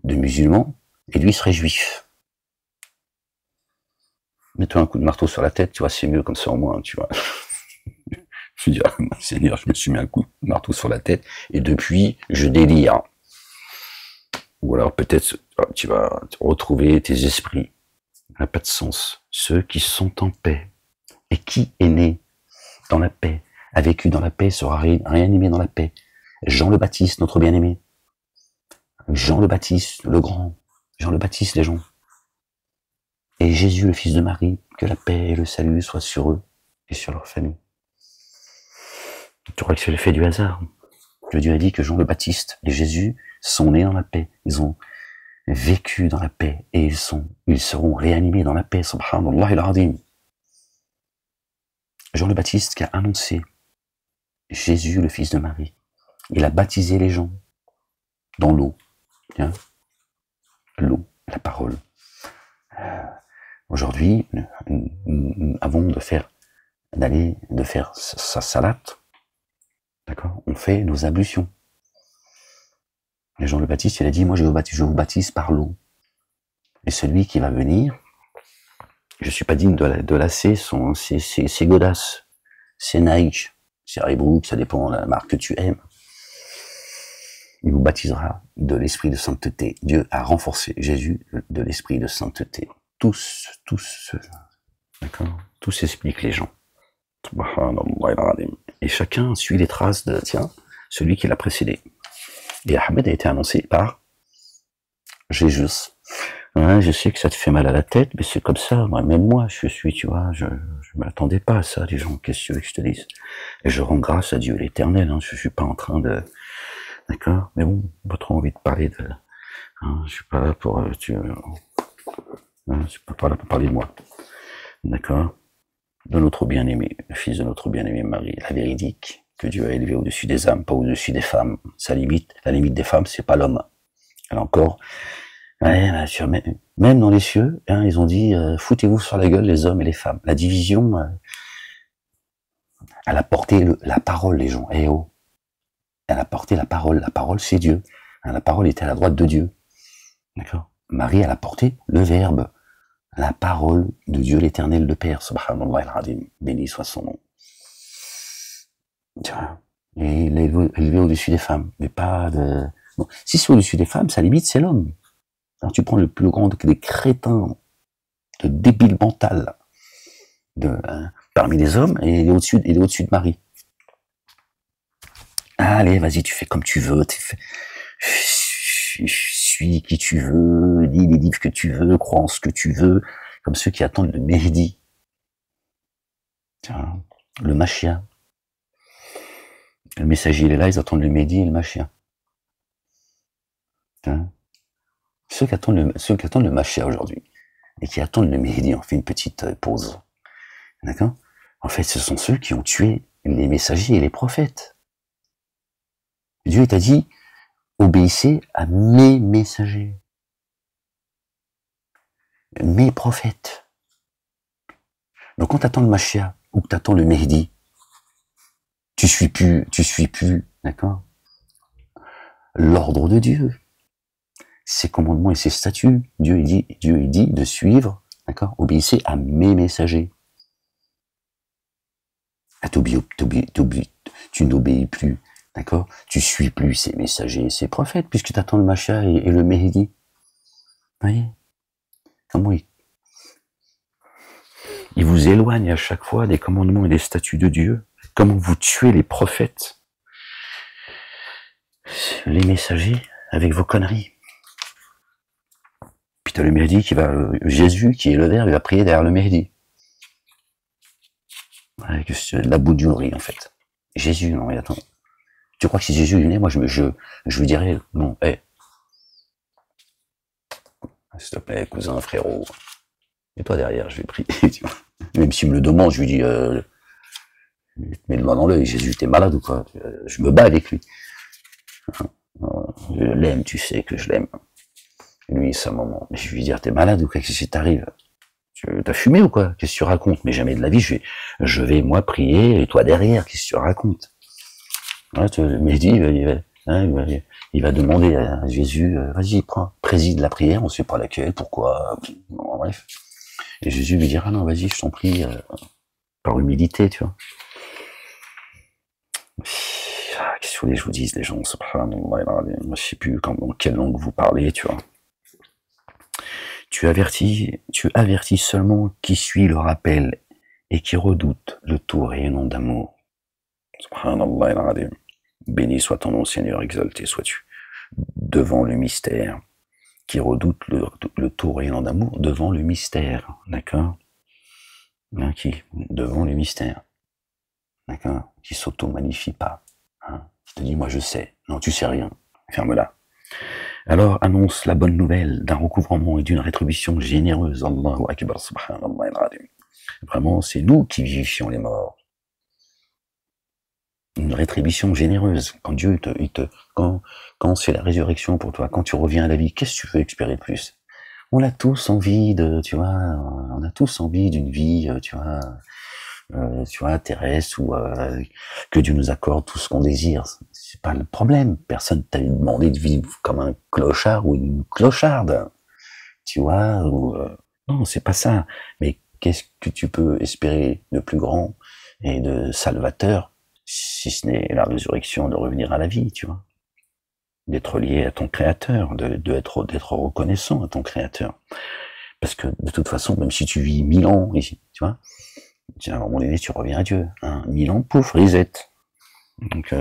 Speaker 2: De musulman, et lui serait juif. Mets-toi un coup de marteau sur la tête, tu vois, c'est mieux comme ça au moins, tu vois. Je dis, Seigneur, je me suis mis un coup de marteau sur la tête, et depuis, je délire. Ou alors peut-être, tu vas retrouver tes esprits. Ça n'a pas de sens. Ceux qui sont en paix. Et qui est né dans la paix, a vécu dans la paix, sera réanimé dans la paix. Jean le Baptiste, notre bien-aimé. Jean le Baptiste, le grand. Jean le Baptiste, les gens. Et Jésus, le fils de Marie, que la paix et le salut soient sur eux et sur leur famille. Tu crois que c'est le fait du hasard? Le Dieu a dit que Jean le Baptiste et Jésus sont nés dans la paix. Ils ont vécu dans la paix et ils seront réanimés dans la paix. Subhanallah al-Azim. Jean le Baptiste qui a annoncé Jésus, le fils de Marie. Il a baptisé les gens dans l'eau. L'eau, la parole. Aujourd'hui, nous avons de faire sa salate. D'accord? On fait nos ablutions. Et Jean le Baptiste, il a dit, moi je vous baptise par l'eau. Et celui qui va venir, je suis pas digne de lasser ses godasses, ses Nike, ses Reebok, ça dépend de la marque que tu aimes. Il vous baptisera de l'esprit de sainteté. Dieu a renforcé Jésus de l'esprit de sainteté. Tous, d'accord? Tout s'explique, les gens. Et chacun suit les traces de, celui qui l'a précédé. Et Ahmed a été annoncé par Jésus. Ouais, je sais que ça te fait mal à la tête, mais c'est comme ça. Même moi, je m'attendais pas à ça, les gens. Qu'est-ce que tu veux que je te dise? Et je rends grâce à Dieu l'Éternel. Je suis pas en train de, d'accord? Mais bon, pas trop envie de parler de, je suis pas là pour, je suis pas là pour parler de moi. D'accord? De notre bien-aimé, le fils de notre bien-aimé Marie, la véridique, que Dieu a élevé au-dessus des âmes, pas au-dessus des femmes. La limite des femmes, c'est pas l'homme. Alors encore, même dans les cieux, ils ont dit, foutez-vous sur la gueule les hommes et les femmes. La division, elle a porté la parole, les gens. Eh oh. Elle a porté la parole. La parole, c'est Dieu. La parole était à la droite de Dieu. D'accord? Marie, elle a porté le verbe. La parole de Dieu l'Éternel, le Père, subhanallah al-Azim, béni soit son nom. Et il est élevé au-dessus des femmes, mais pas de... Bon, si c'est au-dessus des femmes, ça limite, c'est l'homme. Alors tu prends le plus grand des crétins, de débiles mentales, parmi les hommes, et il est au-dessus de Marie. Allez, vas-y, tu fais comme tu veux, suis qui tu veux, lis les livres que tu veux, crois en ce que tu veux, comme ceux qui attendent le Mehdi. Tiens, le Machia. Le messager, il est là, ils attendent le Mehdi et le Machia. Tiens. Ceux qui attendent le Machia aujourd'hui, et qui attendent le Mehdi, on fait une petite pause. D'accord? En fait, ce sont ceux qui ont tué les messagers et les prophètes. Dieu t'a dit, obéissez à mes messagers, mes prophètes. Donc quand t'attends le Machia, ou que t'attends le Mehdi, tu suis plus, d'accord, l'ordre de Dieu, ses commandements et ses statuts. Dieu il dit de suivre, d'accord, obéissez à mes messagers. Tu n'obéis plus, d'accord, tu suis plus ces messagers et ces prophètes, puisque tu attends le Machia et le Mehdi. Vous voyez comment il vous éloigne à chaque fois des commandements et des statuts de Dieu. Comment vous tuez les prophètes, les messagers, avec vos conneries. Puis t'as le Mehdi Jésus qui est le Verbe, il va prier derrière le Mehdi. Ouais, c'est de la boudouillerie en fait. Jésus, non mais attends. Tu crois que si Jésus venait, moi je lui dirais, non, s'il te plaît, cousin, frérot, et toi derrière, je vais prier. Même s'il me le demande, je lui dis, je mets le doigt dans l'œil, Jésus, t'es malade ou quoi? Je me bats avec lui. Je l'aime, tu sais que je l'aime. Lui, c'est un moment. Mais je vais lui dire, t'es malade ou quoi? Qu'est-ce qui t'arrive? T'as fumé ou quoi? Qu'est-ce que tu racontes? Mais jamais de la vie, je vais moi prier, et toi derrière, qu'est-ce que tu racontes? Ouais, mais il va demander à Jésus, vas-y, préside la prière, on sait pas laquelle, pourquoi, bon, bref. Et Jésus lui dira, non, vas-y, je t'en prie, par humilité, tu vois. Qu'est-ce que vous voulez que je vous dise, les gens, subhanallah, je sais plus dans quelle langue vous parlez, tu vois. Tu avertis seulement qui suit le rappel et qui redoute le tout rayonnant d'amour. Subhanallah, béni soit ton nom, Seigneur, exalté sois-tu. Devant le mystère, qui redoute le tout rayonnant d'amour, devant le mystère, d'accord? Devant le mystère, d'accord? Qui s'auto-magnifie pas, hein? Qui te dit, moi je sais. Non, tu sais rien. Ferme-la. Alors annonce la bonne nouvelle d'un recouvrement et d'une rétribution généreuse. Allahu Akbar, subhanallah al-azim. Vraiment, c'est nous qui vivifions les morts. Une rétribution généreuse. Quand Dieu quand c'est la résurrection pour toi, quand tu reviens à la vie, qu'est-ce que tu veux espérer de plus? On a tous envie on a tous envie d'une vie, tu vois, terrestre, ou que Dieu nous accorde tout ce qu'on désire. C'est pas le problème. Personne t'a demandé de vivre comme un clochard ou une clocharde, tu vois. Non, c'est pas ça. Mais qu'est-ce que tu peux espérer de plus grand et de salvateur, si ce n'est la résurrection, de revenir à la vie, tu vois, d'être lié à ton Créateur, d'être reconnaissant à ton Créateur. Parce que de toute façon, même si tu vis 1000 ans ici, tu vois, à un moment donné, tu reviens à Dieu. 1000 ans, pouf, reset. Donc,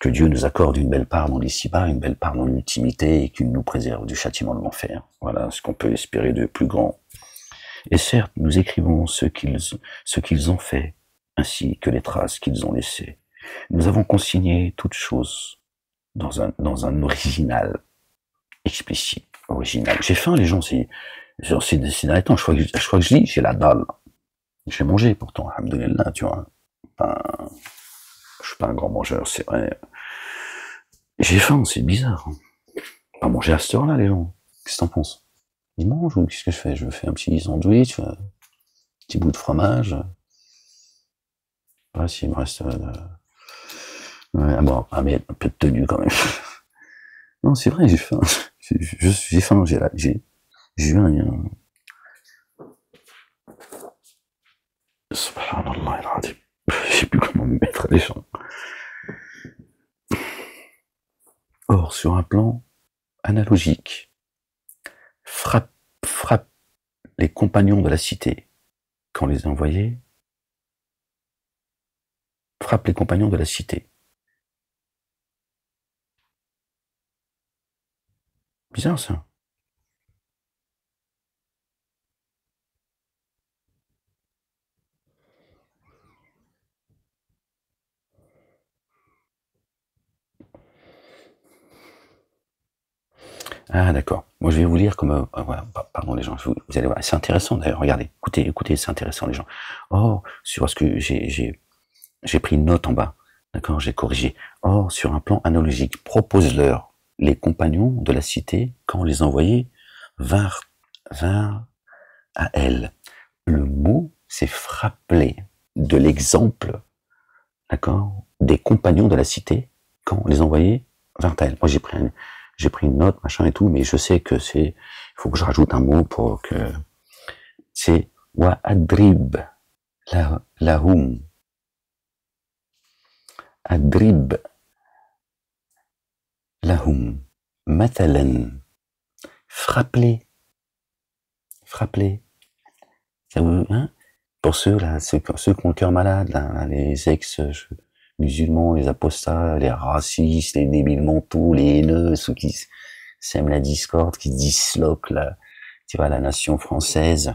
Speaker 2: que Dieu nous accorde une belle part dans l'ici-bas, une belle part dans l'ultimité, et qu'il nous préserve du châtiment de l'enfer. Voilà ce qu'on peut espérer de plus grand. Et certes, nous écrivons ce qu'ils ont fait, ainsi que les traces qu'ils ont laissées. Nous avons consigné toutes choses dans un original, explicite, original. J'ai faim, les gens, ces derniers temps, je crois que je lis, j'ai la dalle. J'ai mangé pourtant, alhamdoulilah, tu vois. Je suis pas un grand mangeur, c'est vrai. J'ai faim, c'est bizarre. Pas manger à cette heure-là, les gens. Qu'est-ce que t'en penses? Ils mangent ou qu'est-ce que je fais? Je me fais un petit sandwich, un petit bout de fromage. Ouais, s'il me reste... Ouais, bon, mais un peu de tenue quand même. Non, c'est vrai, j'ai faim. J'ai faim, j'ai eu un... Subhanallah, je sais plus comment me mettre, les gens. Or, sur un plan analogique, frappe les compagnons de la cité quand on les a envoyés, frappe les compagnons de la cité. Bizarre ça. Ah d'accord. Moi je vais vous lire comme voilà, pardon les gens, vous allez voir, c'est intéressant d'ailleurs. Regardez, écoutez, c'est intéressant les gens. Oh, sur ce que j'ai pris une note en bas. D'accord, j'ai corrigé. Or, sur un plan analogique, propose-leur les compagnons de la cité, quand on les envoyait, vinrent à elle. Le mot, c'est frapper de l'exemple, d'accord, des compagnons de la cité, quand on les envoyait, vinrent à elle. Moi, j'ai pris une note, machin et tout, mais je sais que il faut que je rajoute un mot pour que, c'est wa adrib lahum. Adrib lahum matalan. Frappe-les. Ça vous, hein? Pour ceux là, ceux qui ont le cœur malade, là, les ex-musulmans, les apostats, les racistes, les débiles mentaux, les haineux, ceux qui sèment la discorde, qui disloquent tu vois, la nation française,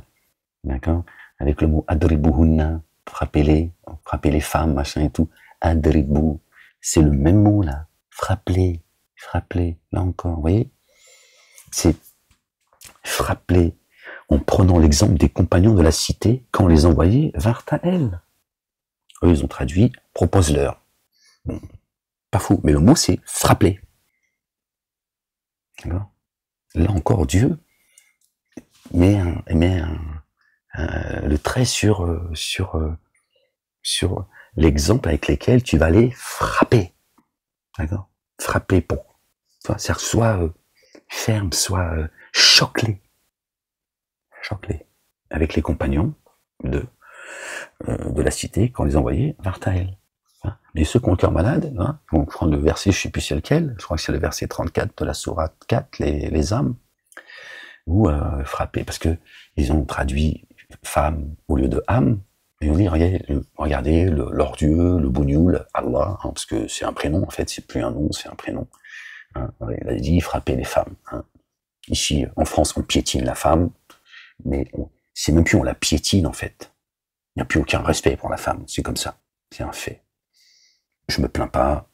Speaker 2: d'accord? Avec le mot adribuhunna, frappez les femmes, machin et tout. Adribu, c'est le même mot là. Frappe-les, là encore, vous voyez? C'est frappe-les, en prenant l'exemple des compagnons de la cité, quand on les envoyait, vinrent à elle. Eux, ils ont traduit, propose-leur. Bon, pas fou, mais le mot c'est frappe-les. D'accord? Là encore, Dieu met le trait sur l'exemple avec lequel tu vas les frapper. D'accord? Frapper pour, c'est-à-dire soit ferme, soit choque-les. Avec les compagnons de la cité, quand on les envoyait, vinrent à elle. Mais ceux qui ont le cœur malade, vont prendre le verset, je sais plus c'est lequel, je crois que c'est le verset 34 de la sourate 4, les âmes, ou frapper, parce que ils ont traduit femme au lieu de âme, et on dit, regardez leur Dieu, le Bougnoul, Allah, parce que c'est un prénom, en fait, c'est plus un nom, c'est un prénom. Il a dit, frapper les femmes. Ici, en France, on piétine la femme, mais c'est même plus on la piétine, en fait. Il n'y a plus aucun respect pour la femme, c'est comme ça, c'est un fait. Je me plains pas,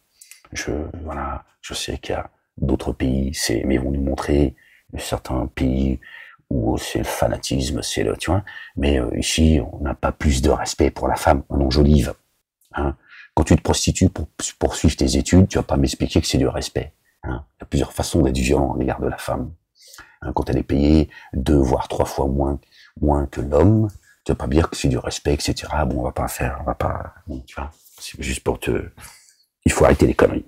Speaker 2: je sais qu'il y a d'autres pays, mais ils vont nous montrer certains pays où c'est le fanatisme, tu vois, mais ici, on n'a pas plus de respect pour la femme, on enjolive. Quand tu te prostitues pour poursuivre tes études, tu vas pas m'expliquer que c'est du respect. Il y a plusieurs façons d'être violent à l'égard de la femme. Quand elle est payée 2 voire 3 fois moins que l'homme, tu vas pas dire que c'est du respect, etc. Bon, bon, tu vois, c'est juste pour il faut arrêter les conneries.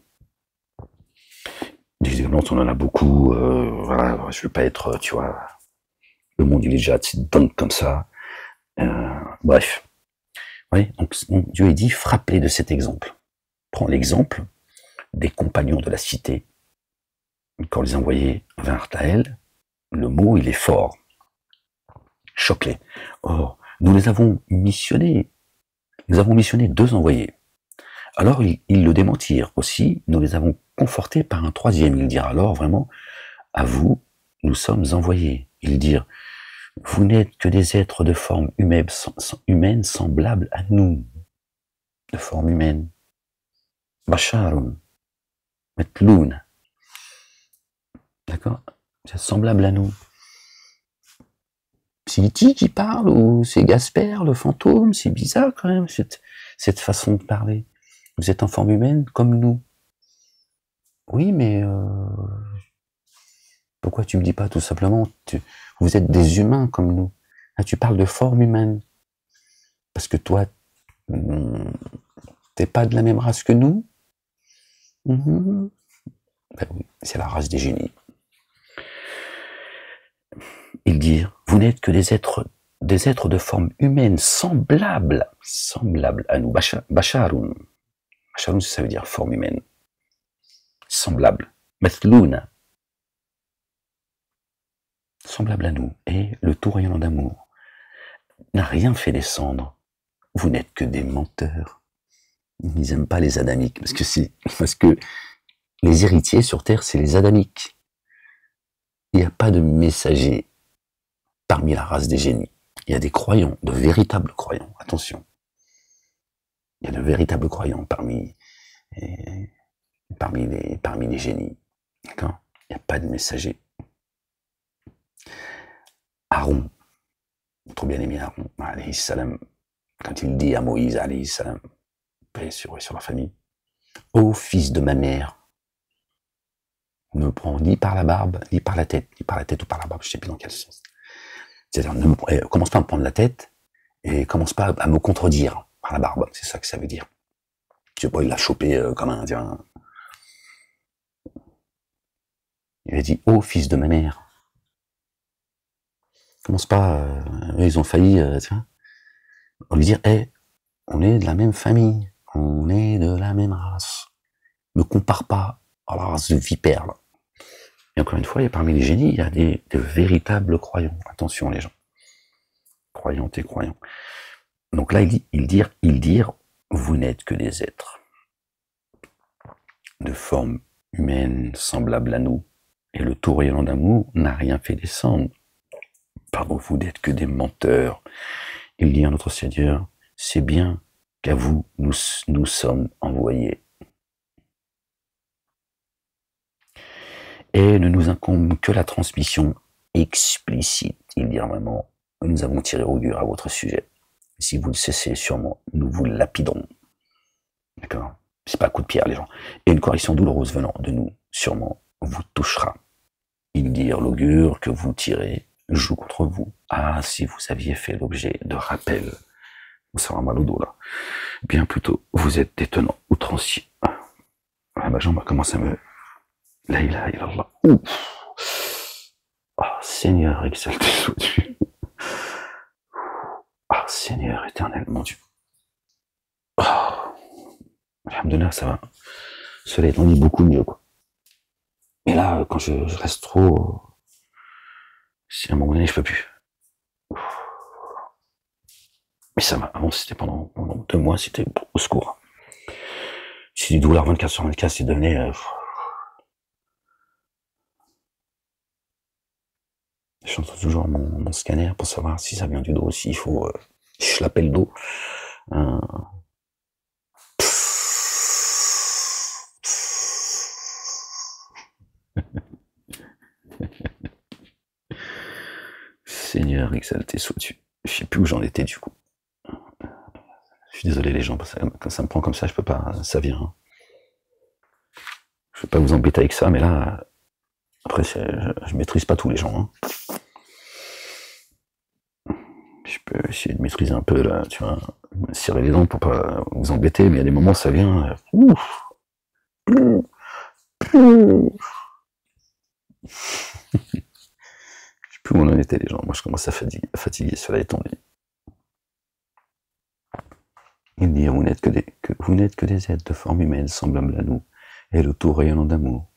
Speaker 2: Des exemples, on en a beaucoup, voilà, je veux pas être, tu vois, le monde il est déjà donc comme ça. Bref. Oui, donc Dieu est dit, frappe-les de cet exemple. Prends l'exemple des compagnons de la cité. Quand les envoyés vinrent à elle, le mot il est fort. Choque-les. Or, nous les avons missionnés. Nous avons missionné 2 envoyés. Alors, ils le démentirent aussi. Nous les avons confortés par un 3e. Ils dirent alors vraiment, à vous, nous sommes envoyés. Ils dirent, vous n'êtes que des êtres de forme humaine semblables à nous. De forme humaine. Basharun. Metloun. D'accord? C'est semblable à nous. C'est E.T. qui parle, ou c'est Gasper, le fantôme, c'est bizarre quand même, cette façon de parler. Vous êtes en forme humaine, comme nous. Oui, mais pourquoi tu me dis pas tout simplement, vous êtes des humains comme nous. Là, tu parles de forme humaine. Parce que toi, t'es pas de la même race que nous. Ben oui, c'est la race des génies. Ils dirent, vous n'êtes que des êtres de forme humaine semblables à nous. Basharun. Basharun, ça veut dire forme humaine. Semblable. Mathlouna, semblable à nous, et le tout rayonnant d'amour, n'a rien fait descendre. Vous n'êtes que des menteurs. Ils n'aiment pas les adamiques, parce que les héritiers sur Terre, c'est les adamiques. Il n'y a pas de messagers parmi la race des génies. Il y a des croyants, de véritables croyants, attention. Il y a de véritables croyants parmi les génies. D'accord ? Il n'y a pas de messagers. Aaron, trop bien aimé Aaron, alayhi salam, quand il dit à Moïse, alayhi salam, paix sur la famille, ô fils de ma mère, ne me prends ni par la barbe, ni par la tête ou par la barbe, je ne sais plus dans quel sens. C'est-à-dire, commence pas à me prendre la tête, et commence pas à me contredire par la barbe, c'est ça que ça veut dire. Je sais pas, il l'a chopé comme un indien. Il a dit, ô fils de ma mère, commence pas, ils ont failli, on lui dire, on est de la même famille, on est de la même race. Ne compare pas à la race de vipères, là. Et encore une fois, il y a parmi les génies, il y a de véritables croyants. Attention les gens. Croyantes et croyants. Donc là, il dit, vous n'êtes que des êtres de forme humaine, semblable à nous. Et le tout rayonnant d'amour n'a rien fait descendre. Pardon, vous n'êtes que des menteurs. Il dit à notre Seigneur, c'est bien qu'à vous, nous sommes envoyés. Et ne nous incombe que la transmission explicite. Il dit vraiment, nous avons tiré augure à votre sujet. Si vous le cessez, sûrement, nous vous lapiderons. D'accord ? C'est pas un coup de pierre, les gens. Et une correction douloureuse venant de nous, sûrement, vous touchera. Il dit l'augure que vous tirez joue contre vous. Ah, si vous aviez fait l'objet de rappel, vous serez mal au dos, là. Bien plutôt, vous êtes détenant, outrancier. Ah, ma jambe commence à me... La ilaha illallah. Oh, Seigneur exalté soit-tu. Oh, Seigneur éternel, mon Dieu. Oh, alhamdoulilah, ça va. Cela étant dit, beaucoup mieux, quoi. Mais là, quand je reste trop... Si à un moment donné, je peux plus. Mais ça va. Avant, c'était pendant 2 mois, c'était au secours. C'est du douleur 24 sur 24, c'est devenait... Je suis toujours mon scanner pour savoir si ça vient du dos aussi. Il faut... je l'appelle le dos. Seigneur exalté sois-tu. Je sais plus où j'en étais du coup. Je suis désolé les gens, parce que quand ça me prend comme ça, je peux pas, ça vient. Je vais pas vous embêter avec ça, mais là, après, je maîtrise pas tous les gens. Je peux essayer de maîtriser un peu là, tu vois, serrer les dents pour pas vous embêter, mais il y a des moments ça vient. Je sais plus où on en était les gens. Moi, je commence à fatiguer, cela étant dit. Il dit, vous n'êtes que des êtres de forme humaine semblables à nous, et le tout rayonnant d'amour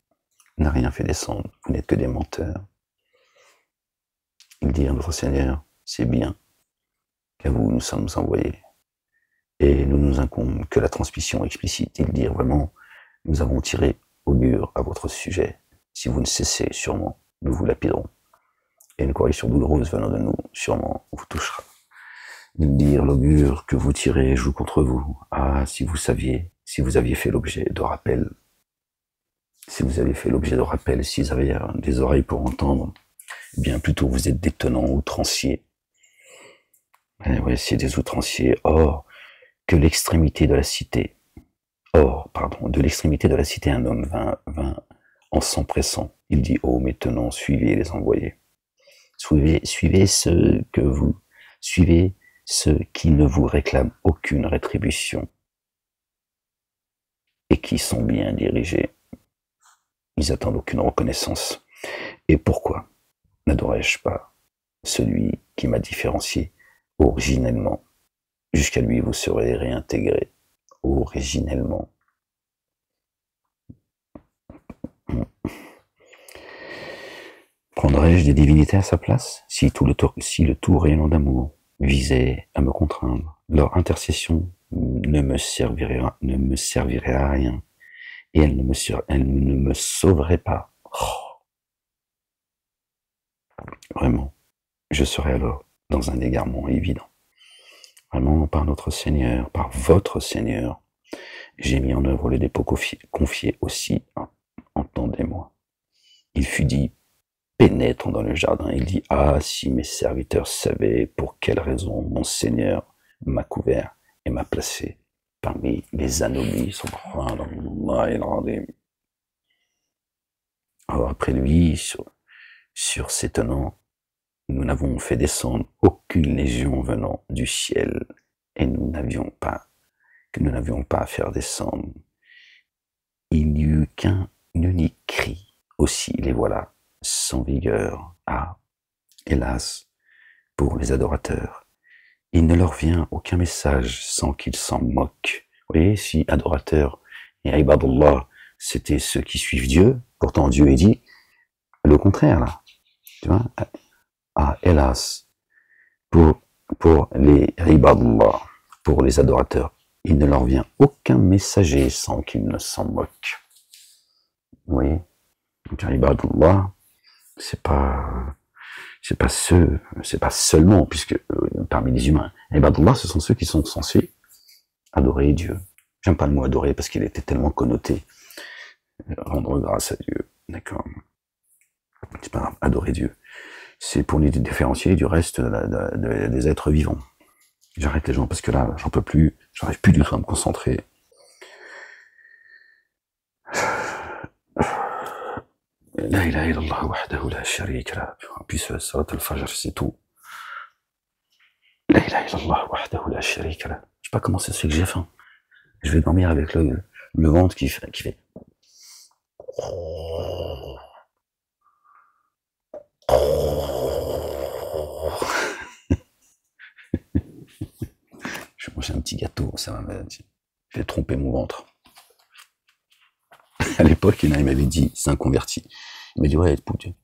Speaker 2: n'a rien fait descendre. Vous n'êtes que des menteurs. Il dit à notre Seigneur, c'est bien qu'à vous nous sommes envoyés. Et nous nous incombe que la transmission explicite. Il dit vraiment, nous avons tiré augure à votre sujet. Si vous ne cessez, sûrement, nous vous lapiderons. Et une correction douloureuse venant de nous, sûrement, vous touchera. Il dit l'augure que vous tirez joue contre vous. Ah, si vous aviez fait l'objet de rappel, s'ils avaient des oreilles pour entendre, bien plutôt vous êtes des tenants outranciers. Oui, c'est des outranciers. Or, de l'extrémité de la cité, un homme vint en s'empressant. Il dit, oh, maintenant, suivez les envoyés. Suivez ceux qui ne vous réclament aucune rétribution et qui sont bien dirigés. Ils attendent aucune reconnaissance. Et pourquoi n'adorais-je pas celui qui m'a différencié originellement? Jusqu'à lui, vous serez réintégré originellement. Prendrais-je des divinités à sa place si le tout rayonnant d'amour visait à me contraindre? Leur intercession ne me servirait à rien et elle ne me sauverait pas. Oh, vraiment, je serais alors dans un égarement évident. Vraiment, par notre Seigneur, par votre Seigneur, j'ai mis en œuvre le dépôt confié aussi, entendez-moi. Il fut dit, pénétrant dans le jardin, il dit, ah, si mes serviteurs savaient pour quelle raison mon Seigneur m'a couvert et m'a placé parmi les anomalies. Alors après lui, sur s'étonnant, nous n'avons fait descendre aucune légion venant du ciel et nous n'avions pas à faire descendre. Il n'y eut qu'un unique cri. Aussi les voilà, sans vigueur. Ah, hélas, pour les adorateurs, il ne leur vient aucun message sans qu'ils s'en moquent. Vous voyez, si adorateurs et ibadullah, c'était ceux qui suivent Dieu, pourtant Dieu est dit le contraire, là. Tu vois? Ah, hélas, pour les ibadullah, pour les adorateurs, il ne leur vient aucun messager sans qu'ils ne s'en moquent. Vous voyez? Donc, ibadullah, c'est pas seulement, puisque parmi les humains, ibadullah, ce sont ceux qui sont censés adorer Dieu. J'aime pas le mot adorer parce qu'il était tellement connoté. Rendre grâce à Dieu, d'accord. C'est pas adorer Dieu. C'est pour les différencier du reste des êtres vivants. J'arrête les gens parce que là, j'en peux plus, j'arrive plus du tout à me concentrer. La ilaha illallah wahdahu la sharika lah. En plus, salat al-fajr, c'est tout. La ilaha illallah wahdahu la sharika lah. Je sais pas comment c'est que j'ai faim. Je vais dormir avec le ventre qui fait. Je vais manger un petit gâteau, ça va me... Je vais tromper mon ventre. À l'époque, il m'avait dit, c'est un converti. Il m'a dit, ouais,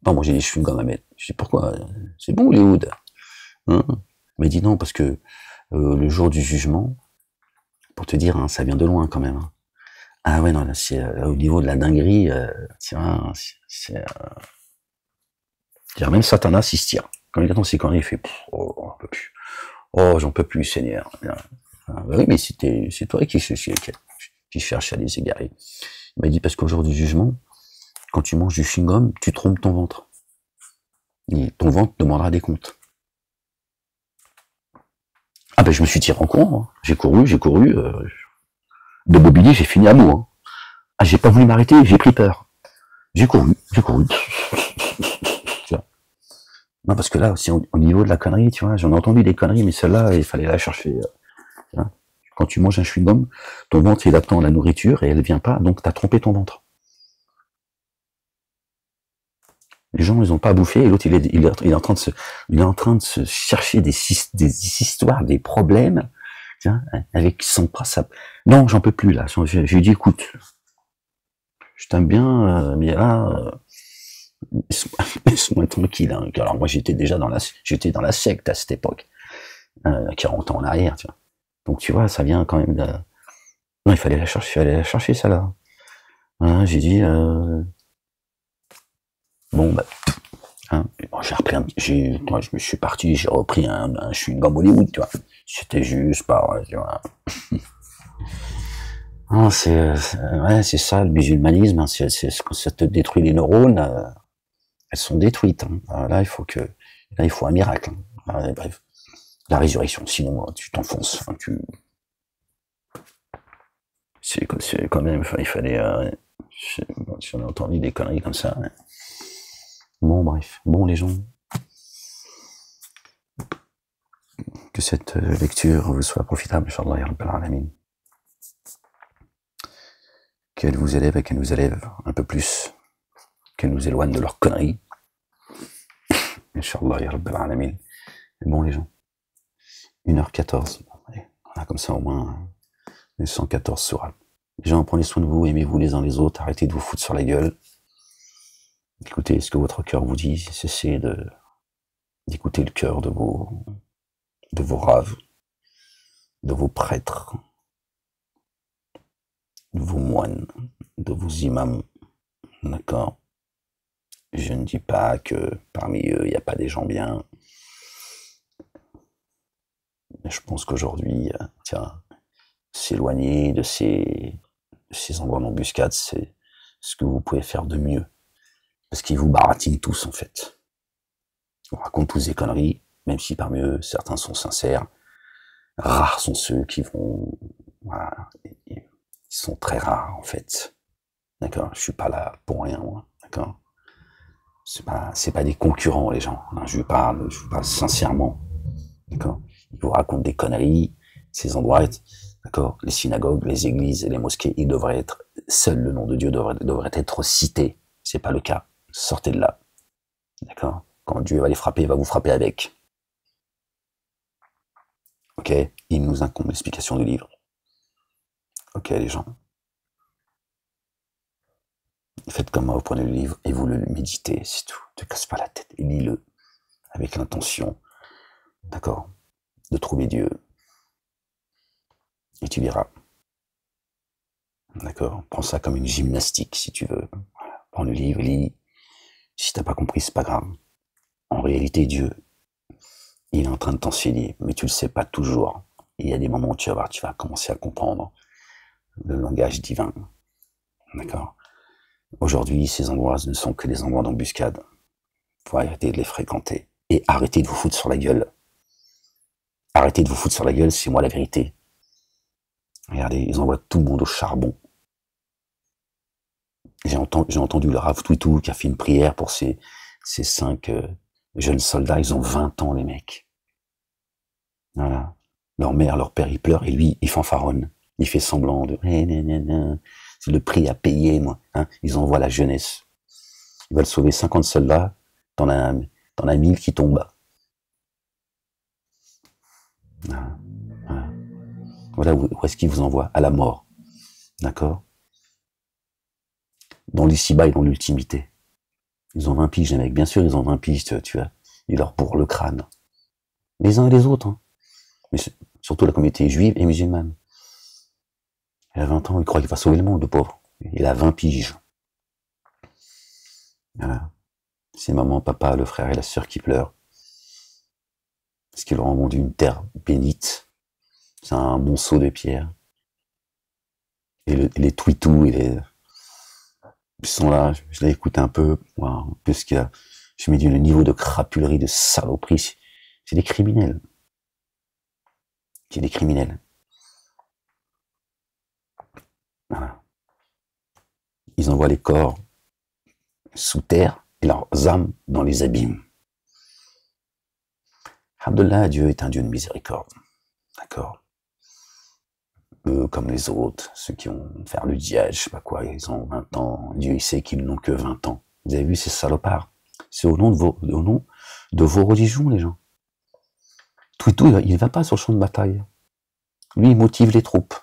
Speaker 2: non, manger des chewing-gums à mettre. Je dis, pourquoi? C'est bon, Hollywood. Hein? Il m'a dit, non, parce que le jour du jugement, pour te dire, hein, ça vient de loin quand même. Hein. Ah ouais, non, là, c'est au niveau de la dinguerie, tu vois, c'est... même Satanas, il se tire. Quand il attend ses conneries, il fait, oh, j'en peux plus. Oh, j'en peux plus, Seigneur. Ah, bah oui, mais c'est toi qui cherche à les égarer. Il m'a dit, parce qu'au jour du jugement, quand tu manges du chewing-gum, tu trompes ton ventre. Et ton ventre demandera des comptes. Ah ben, je me suis tiré en courant. Hein. J'ai couru. De Bobigny, j'ai fini à bout. Hein. Ah, j'ai pas voulu m'arrêter, j'ai pris peur. J'ai couru. Tu vois. Non, parce que là, aussi, au niveau de la connerie, tu vois, j'en ai entendu des conneries, mais celle-là, il fallait la chercher. Tu vois. Quand tu manges un chewing-gum, ton ventre, il attend la nourriture et elle vient pas, donc t'as trompé ton ventre. Les gens, ils ont pas bouffé, et l'autre, il est en train de se chercher des histoires, des problèmes, tiens, avec son pas, ça. Non, j'en peux plus, là. J'ai dit, écoute, je t'aime bien, mais là, laisse-moi tranquille, hein. Alors, moi, j'étais dans la secte à cette époque, 40 ans en arrière, tu vois. Donc, tu vois, ça vient quand même de... Non, il fallait la chercher, ça, là. Hein, j'ai dit, bon, bah, hein, j'ai repris moi, je me suis parti, j'ai repris un chewing-gum Hollywood, tu vois. C'était juste pas, tu vois. Non, c'est ça, le musulmanisme, hein, quand ça te détruit les neurones, elles sont détruites, hein. Alors là, il faut un miracle, hein. Alors, bref. La résurrection, sinon, tu t'enfonces, hein, c'est quand même, il fallait, si on a entendu des conneries comme ça, hein. Bon, bref. Bon, les gens, que cette lecture vous soit profitable, Inch'Allah, ya Rabbal Alamin. Qu'elle vous élève et qu'elle nous élève un peu plus, qu'elle nous éloigne de leurs conneries. Inch'Allah, ya Rabbal Alamin. Bon, les gens, 1h14. On a comme ça au moins 114 sourates. Les gens, prenez soin de vous, aimez-vous les uns les autres, arrêtez de vous foutre sur la gueule. Écoutez ce que votre cœur vous dit, cessez d'écouter le cœur de vos raves, de vos prêtres, de vos moines, de vos imams, d'accord? Je ne dis pas que parmi eux, il n'y a pas des gens bien, mais je pense qu'aujourd'hui, tiens, s'éloigner de ces endroits d'embuscade, c'est ce que vous pouvez faire de mieux. Parce qu'ils vous baratinent tous, en fait. Ils racontent tous des conneries, même si parmi eux, certains sont sincères. Rares sont ceux qui vont... Voilà, ils sont très rares, en fait. D'accord? Je suis pas là pour rien, moi. D'accord? C'est pas des concurrents, les gens. Je vous parle sincèrement. D'accord? Ils vous racontent des conneries. Ces endroits, d'accord? Les synagogues, les églises et les mosquées, ils devraient être... Seul le nom de Dieu devrait être cité. C'est pas le cas. Sortez de là. D'accord? Quand Dieu va les frapper, il va vous frapper avec. Ok? Il nous incombe l'explication du livre. Ok, les gens. Faites comme moi, vous prenez le livre et vous le méditez, c'est tout. Ne te casse pas la tête et lis-le avec l'intention, d'accord, de trouver Dieu. Et tu verras. D'accord? Prends ça comme une gymnastique, si tu veux. Voilà. Prends le livre, lis. Si t'as pas compris, c'est pas grave. En réalité, Dieu, il est en train de t'enseigner, mais tu le sais pas toujours. Il y a des moments où tu vas commencer à comprendre le langage divin. D'accord? Aujourd'hui, ces endroits ne sont que des endroits d'embuscade. Faut arrêter de les fréquenter. Et arrêtez de vous foutre sur la gueule. Arrêtez de vous foutre sur la gueule, c'est moi la vérité. Regardez, ils envoient tout le monde au charbon. J'ai entendu le Rav Twitou qui a fait une prière pour ces 5 jeunes soldats. Ils ont 20 ans, les mecs. Voilà. Leur mère, leur père, ils pleurent et lui, il fanfaronne. Il fait semblant de... C'est le prix à payer, moi. Hein, ils envoient la jeunesse. Ils veulent sauver 50 soldats. T'en as 1000 qui tombent. Voilà. Voilà où est-ce qu'ils vous envoient? À la mort. D'accord? Dans l'ici-bas et dans l'ultimité. Ils ont 20 piges, les mecs. Bien sûr, ils ont 20 piges, tu vois. Ils leur pourrent le crâne. Les uns et les autres. Hein. Mais surtout la communauté juive et musulmane. Il a 20 ans, il croit qu'il va sauver le monde, le pauvre. Il a 20 piges. Voilà. C'est maman, papa, le frère et la sœur qui pleurent. Parce qu'ils leur ont vendu une terre bénite. C'est un monceau de pierre. Et les tweetous et les... Ils sont là, je l'ai écouté un peu, parce qu'il y a, je me dis le niveau de crapulerie, de saloperie, c'est des criminels. C'est des criminels. Voilà. Ils envoient les corps sous terre et leurs âmes dans les abîmes. Alhamdoulilah, Dieu est un Dieu de miséricorde. D'accord? Eux, comme les autres, ceux qui ont fait le djihad, je sais pas quoi, ils ont 20 ans. Dieu, il sait qu'ils n'ont que 20 ans. Vous avez vu ces salopards? C'est au nom de vos religions, les gens. Twitou, il va pas sur le champ de bataille. Lui, il motive les troupes.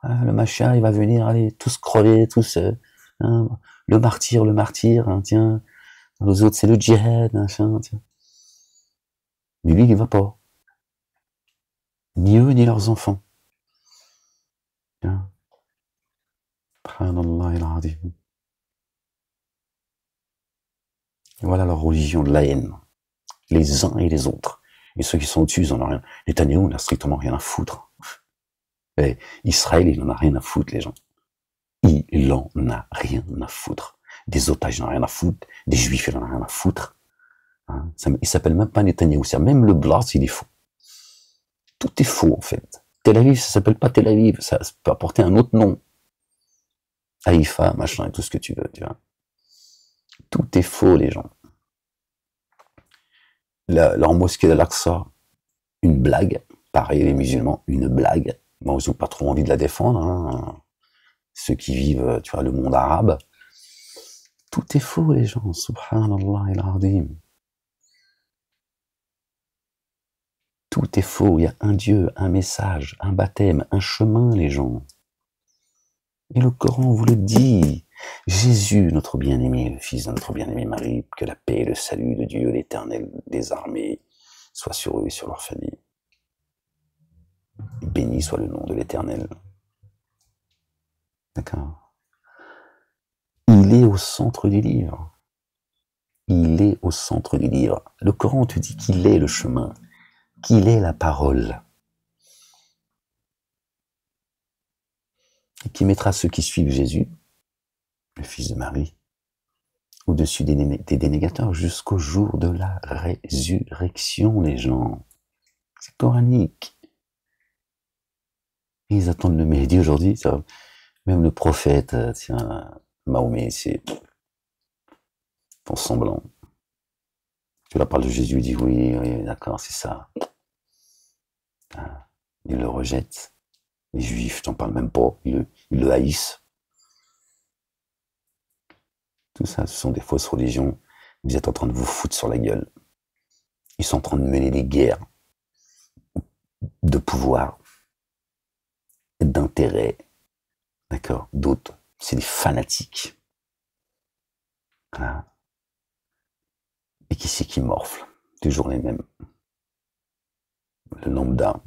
Speaker 2: Ah, le machin, il va venir, allez, tous crever, tous... le martyr, hein, tiens. Les autres, c'est le djihad, machin, tiens. Mais lui, il va pas. Ni eux, ni leurs enfants. Tiens. Subhanallah al-Azim. Voilà leur religion de la haine. Les uns et les autres. Et ceux qui sont au-dessus, ils en ont rien. Netanyahou n'a strictement rien à foutre. Et Israël, il en a rien à foutre, les gens. Il en a rien à foutre. Des otages, il en a rien à foutre. Des juifs, il en a rien à foutre. Hein, il s'appelle même pas Netanyahou. Même le blast, il est faux. Tout est faux, en fait. Tel Aviv, ça s'appelle pas Tel Aviv. Ça peut apporter un autre nom. Haïfa, machin, et tout ce que tu veux, tu vois. Tout est faux, les gens. Leur mosquée d'Al-Aqsa, une blague. Pareil, les musulmans, une blague. Bon, ils n'ont pas trop envie de la défendre. Hein. Ceux qui vivent, tu vois, le monde arabe. Tout est faux, les gens. Subhanallah al-Azim. Tout est faux. Il y a un Dieu, un message, un baptême, un chemin, les gens. Et le Coran vous le dit. Jésus, notre bien-aimé, le Fils de notre bien-aimé Marie, que la paix et le salut de Dieu, l'Éternel des armées, soient sur eux et sur leur famille. Béni soit le nom de l'Éternel. D'accord. Il est au centre du livre. Il est au centre du livre. Le Coran te dit qu'il est le chemin, qu'il est la parole. Et qui mettra ceux qui suivent Jésus, le Fils de Marie, au-dessus des dénégateurs jusqu'au jour de la résurrection, les gens. C'est coranique. Et ils attendent le Mehdi aujourd'hui. Ça, même le prophète, tiens, Mahomet, c'est ton semblant. Tu leur parles de Jésus, il dit oui, oui d'accord, c'est ça. Ils le rejettent. Les Juifs, t'en parles même pas. Ils le haïssent. Tout ça, ce sont des fausses religions. Vous êtes en train de vous foutre sur la gueule. Ils sont en train de mener des guerres de pouvoir, d'intérêt. D'accord. D'autres, c'est des fanatiques. Voilà. Et qui c'est qui morfle? Toujours les mêmes. Le lambda.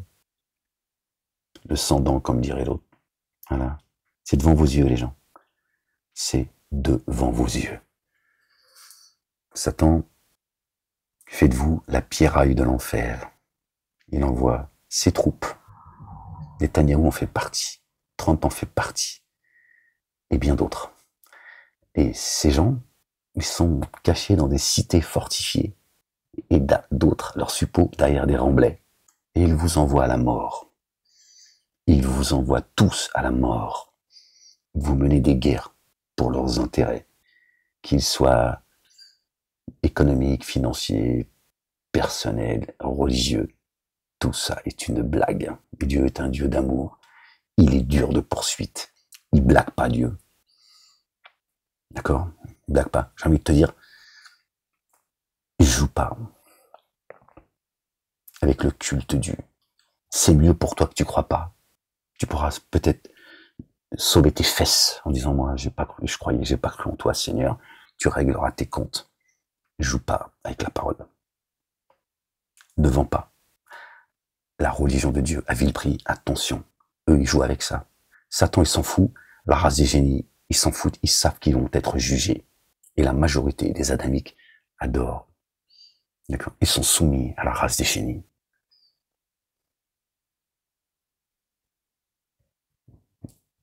Speaker 2: Le sans-dents, comme dirait l'autre. Voilà. C'est devant vos yeux, les gens. C'est devant vos yeux. Satan fait de vous la pierraille de l'enfer. Il envoie ses troupes. Netanyahou en fait partie. Trump en fait partie. Et bien d'autres. Et ces gens, ils sont cachés dans des cités fortifiées. Et d'autres, leurs suppôts, derrière des remblais. Et ils vous envoient à la mort. Ils vous envoient tous à la mort. Vous menez des guerres pour leurs intérêts, qu'ils soient économiques, financiers, personnels, religieux. Tout ça est une blague. Dieu est un Dieu d'amour. Il est dur de poursuite. Il blague pas Dieu. D'accord? Il blague pas. J'ai envie de te dire, il joue pas avec le culte du. C'est mieux pour toi que tu crois pas. Tu pourras peut-être sauver tes fesses en disant moi j'ai pas cru en toi Seigneur. Tu régleras tes comptes. Joue pas avec la parole. Ne vends pas la religion de Dieu à vil prix. Attention, eux ils jouent avec ça. Satan il s'en fout. La race des génies ils s'en foutent. Ils savent qu'ils vont être jugés. Et la majorité des adamiques adorent. D'accord. Ils sont soumis à la race des génies.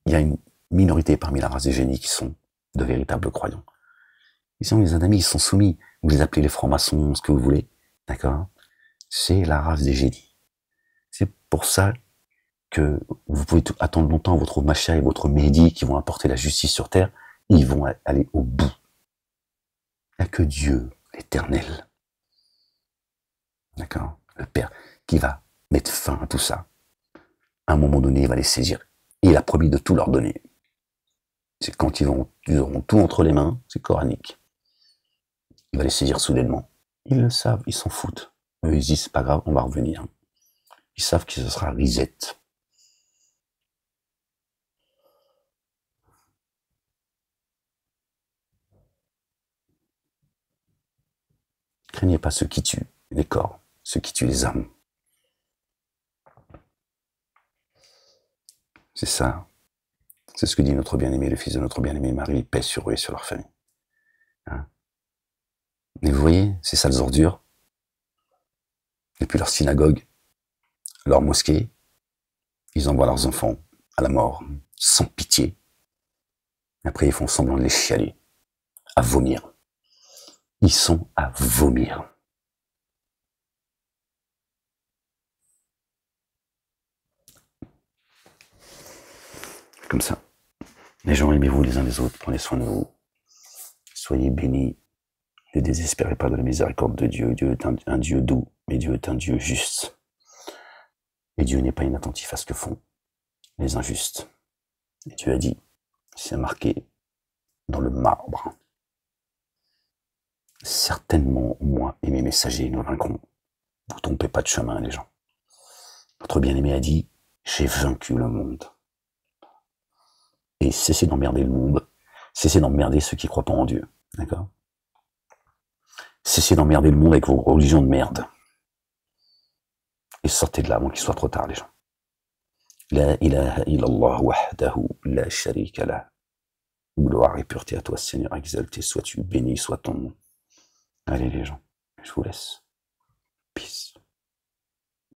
Speaker 2: Il y a une minorité parmi la race des génies qui sont de véritables croyants. Ils sont les adamiques, ils sont soumis. Vous les appelez les francs-maçons, ce que vous voulez. D'accord? C'est la race des génies. C'est pour ça que vous pouvez attendre longtemps votre Macha et votre Mehdi qui vont apporter la justice sur terre. Ils vont aller au bout. Il n'y a que Dieu, l'Éternel. D'accord? Le Père qui va mettre fin à tout ça. À un moment donné, il va les saisir. Et il a promis de tout leur donner. C'est quand ils auront tout entre les mains, c'est coranique. Il va les saisir soudainement. Ils le savent, ils s'en foutent. Eux, ils disent, c'est pas grave, on va revenir. Ils savent que ce sera reset. Craignez pas ceux qui tuent les corps, ceux qui tuent les âmes. C'est ça. C'est ce que dit notre bien-aimé, le Fils de notre bien-aimé Marie, paix sur eux et sur leur famille. Hein? Mais vous voyez, ces sales ordures, depuis leur synagogue, leur mosquée, ils envoient leurs enfants à la mort, sans pitié. Après, ils font semblant de les chialer, à vomir. Ils sont à vomir. Comme ça. Les gens, aimez-vous les uns les autres, prenez soin de vous. Soyez bénis. Ne désespérez pas de la miséricorde de Dieu. Dieu est un Dieu doux, mais Dieu est un Dieu juste. Et Dieu n'est pas inattentif à ce que font les injustes. Et Dieu a dit, c'est marqué dans le marbre. Certainement, moi et mes messagers nous vaincrons. Vous trompez pas de chemin, les gens. Notre bien-aimé a dit, j'ai vaincu le monde. Et cessez d'emmerder le monde Cessez d'emmerder ceux qui croient pas en Dieu. D'accord? Cessez d'emmerder le monde avec vos religions de merde. Et sortez de là avant qu'il soit trop tard, les gens. La ilaha illallah wahdahu la sharika lah. Gloire et pureté à toi, Seigneur, exalté sois-tu, béni soit ton nom. Allez, les gens, je vous laisse. Peace.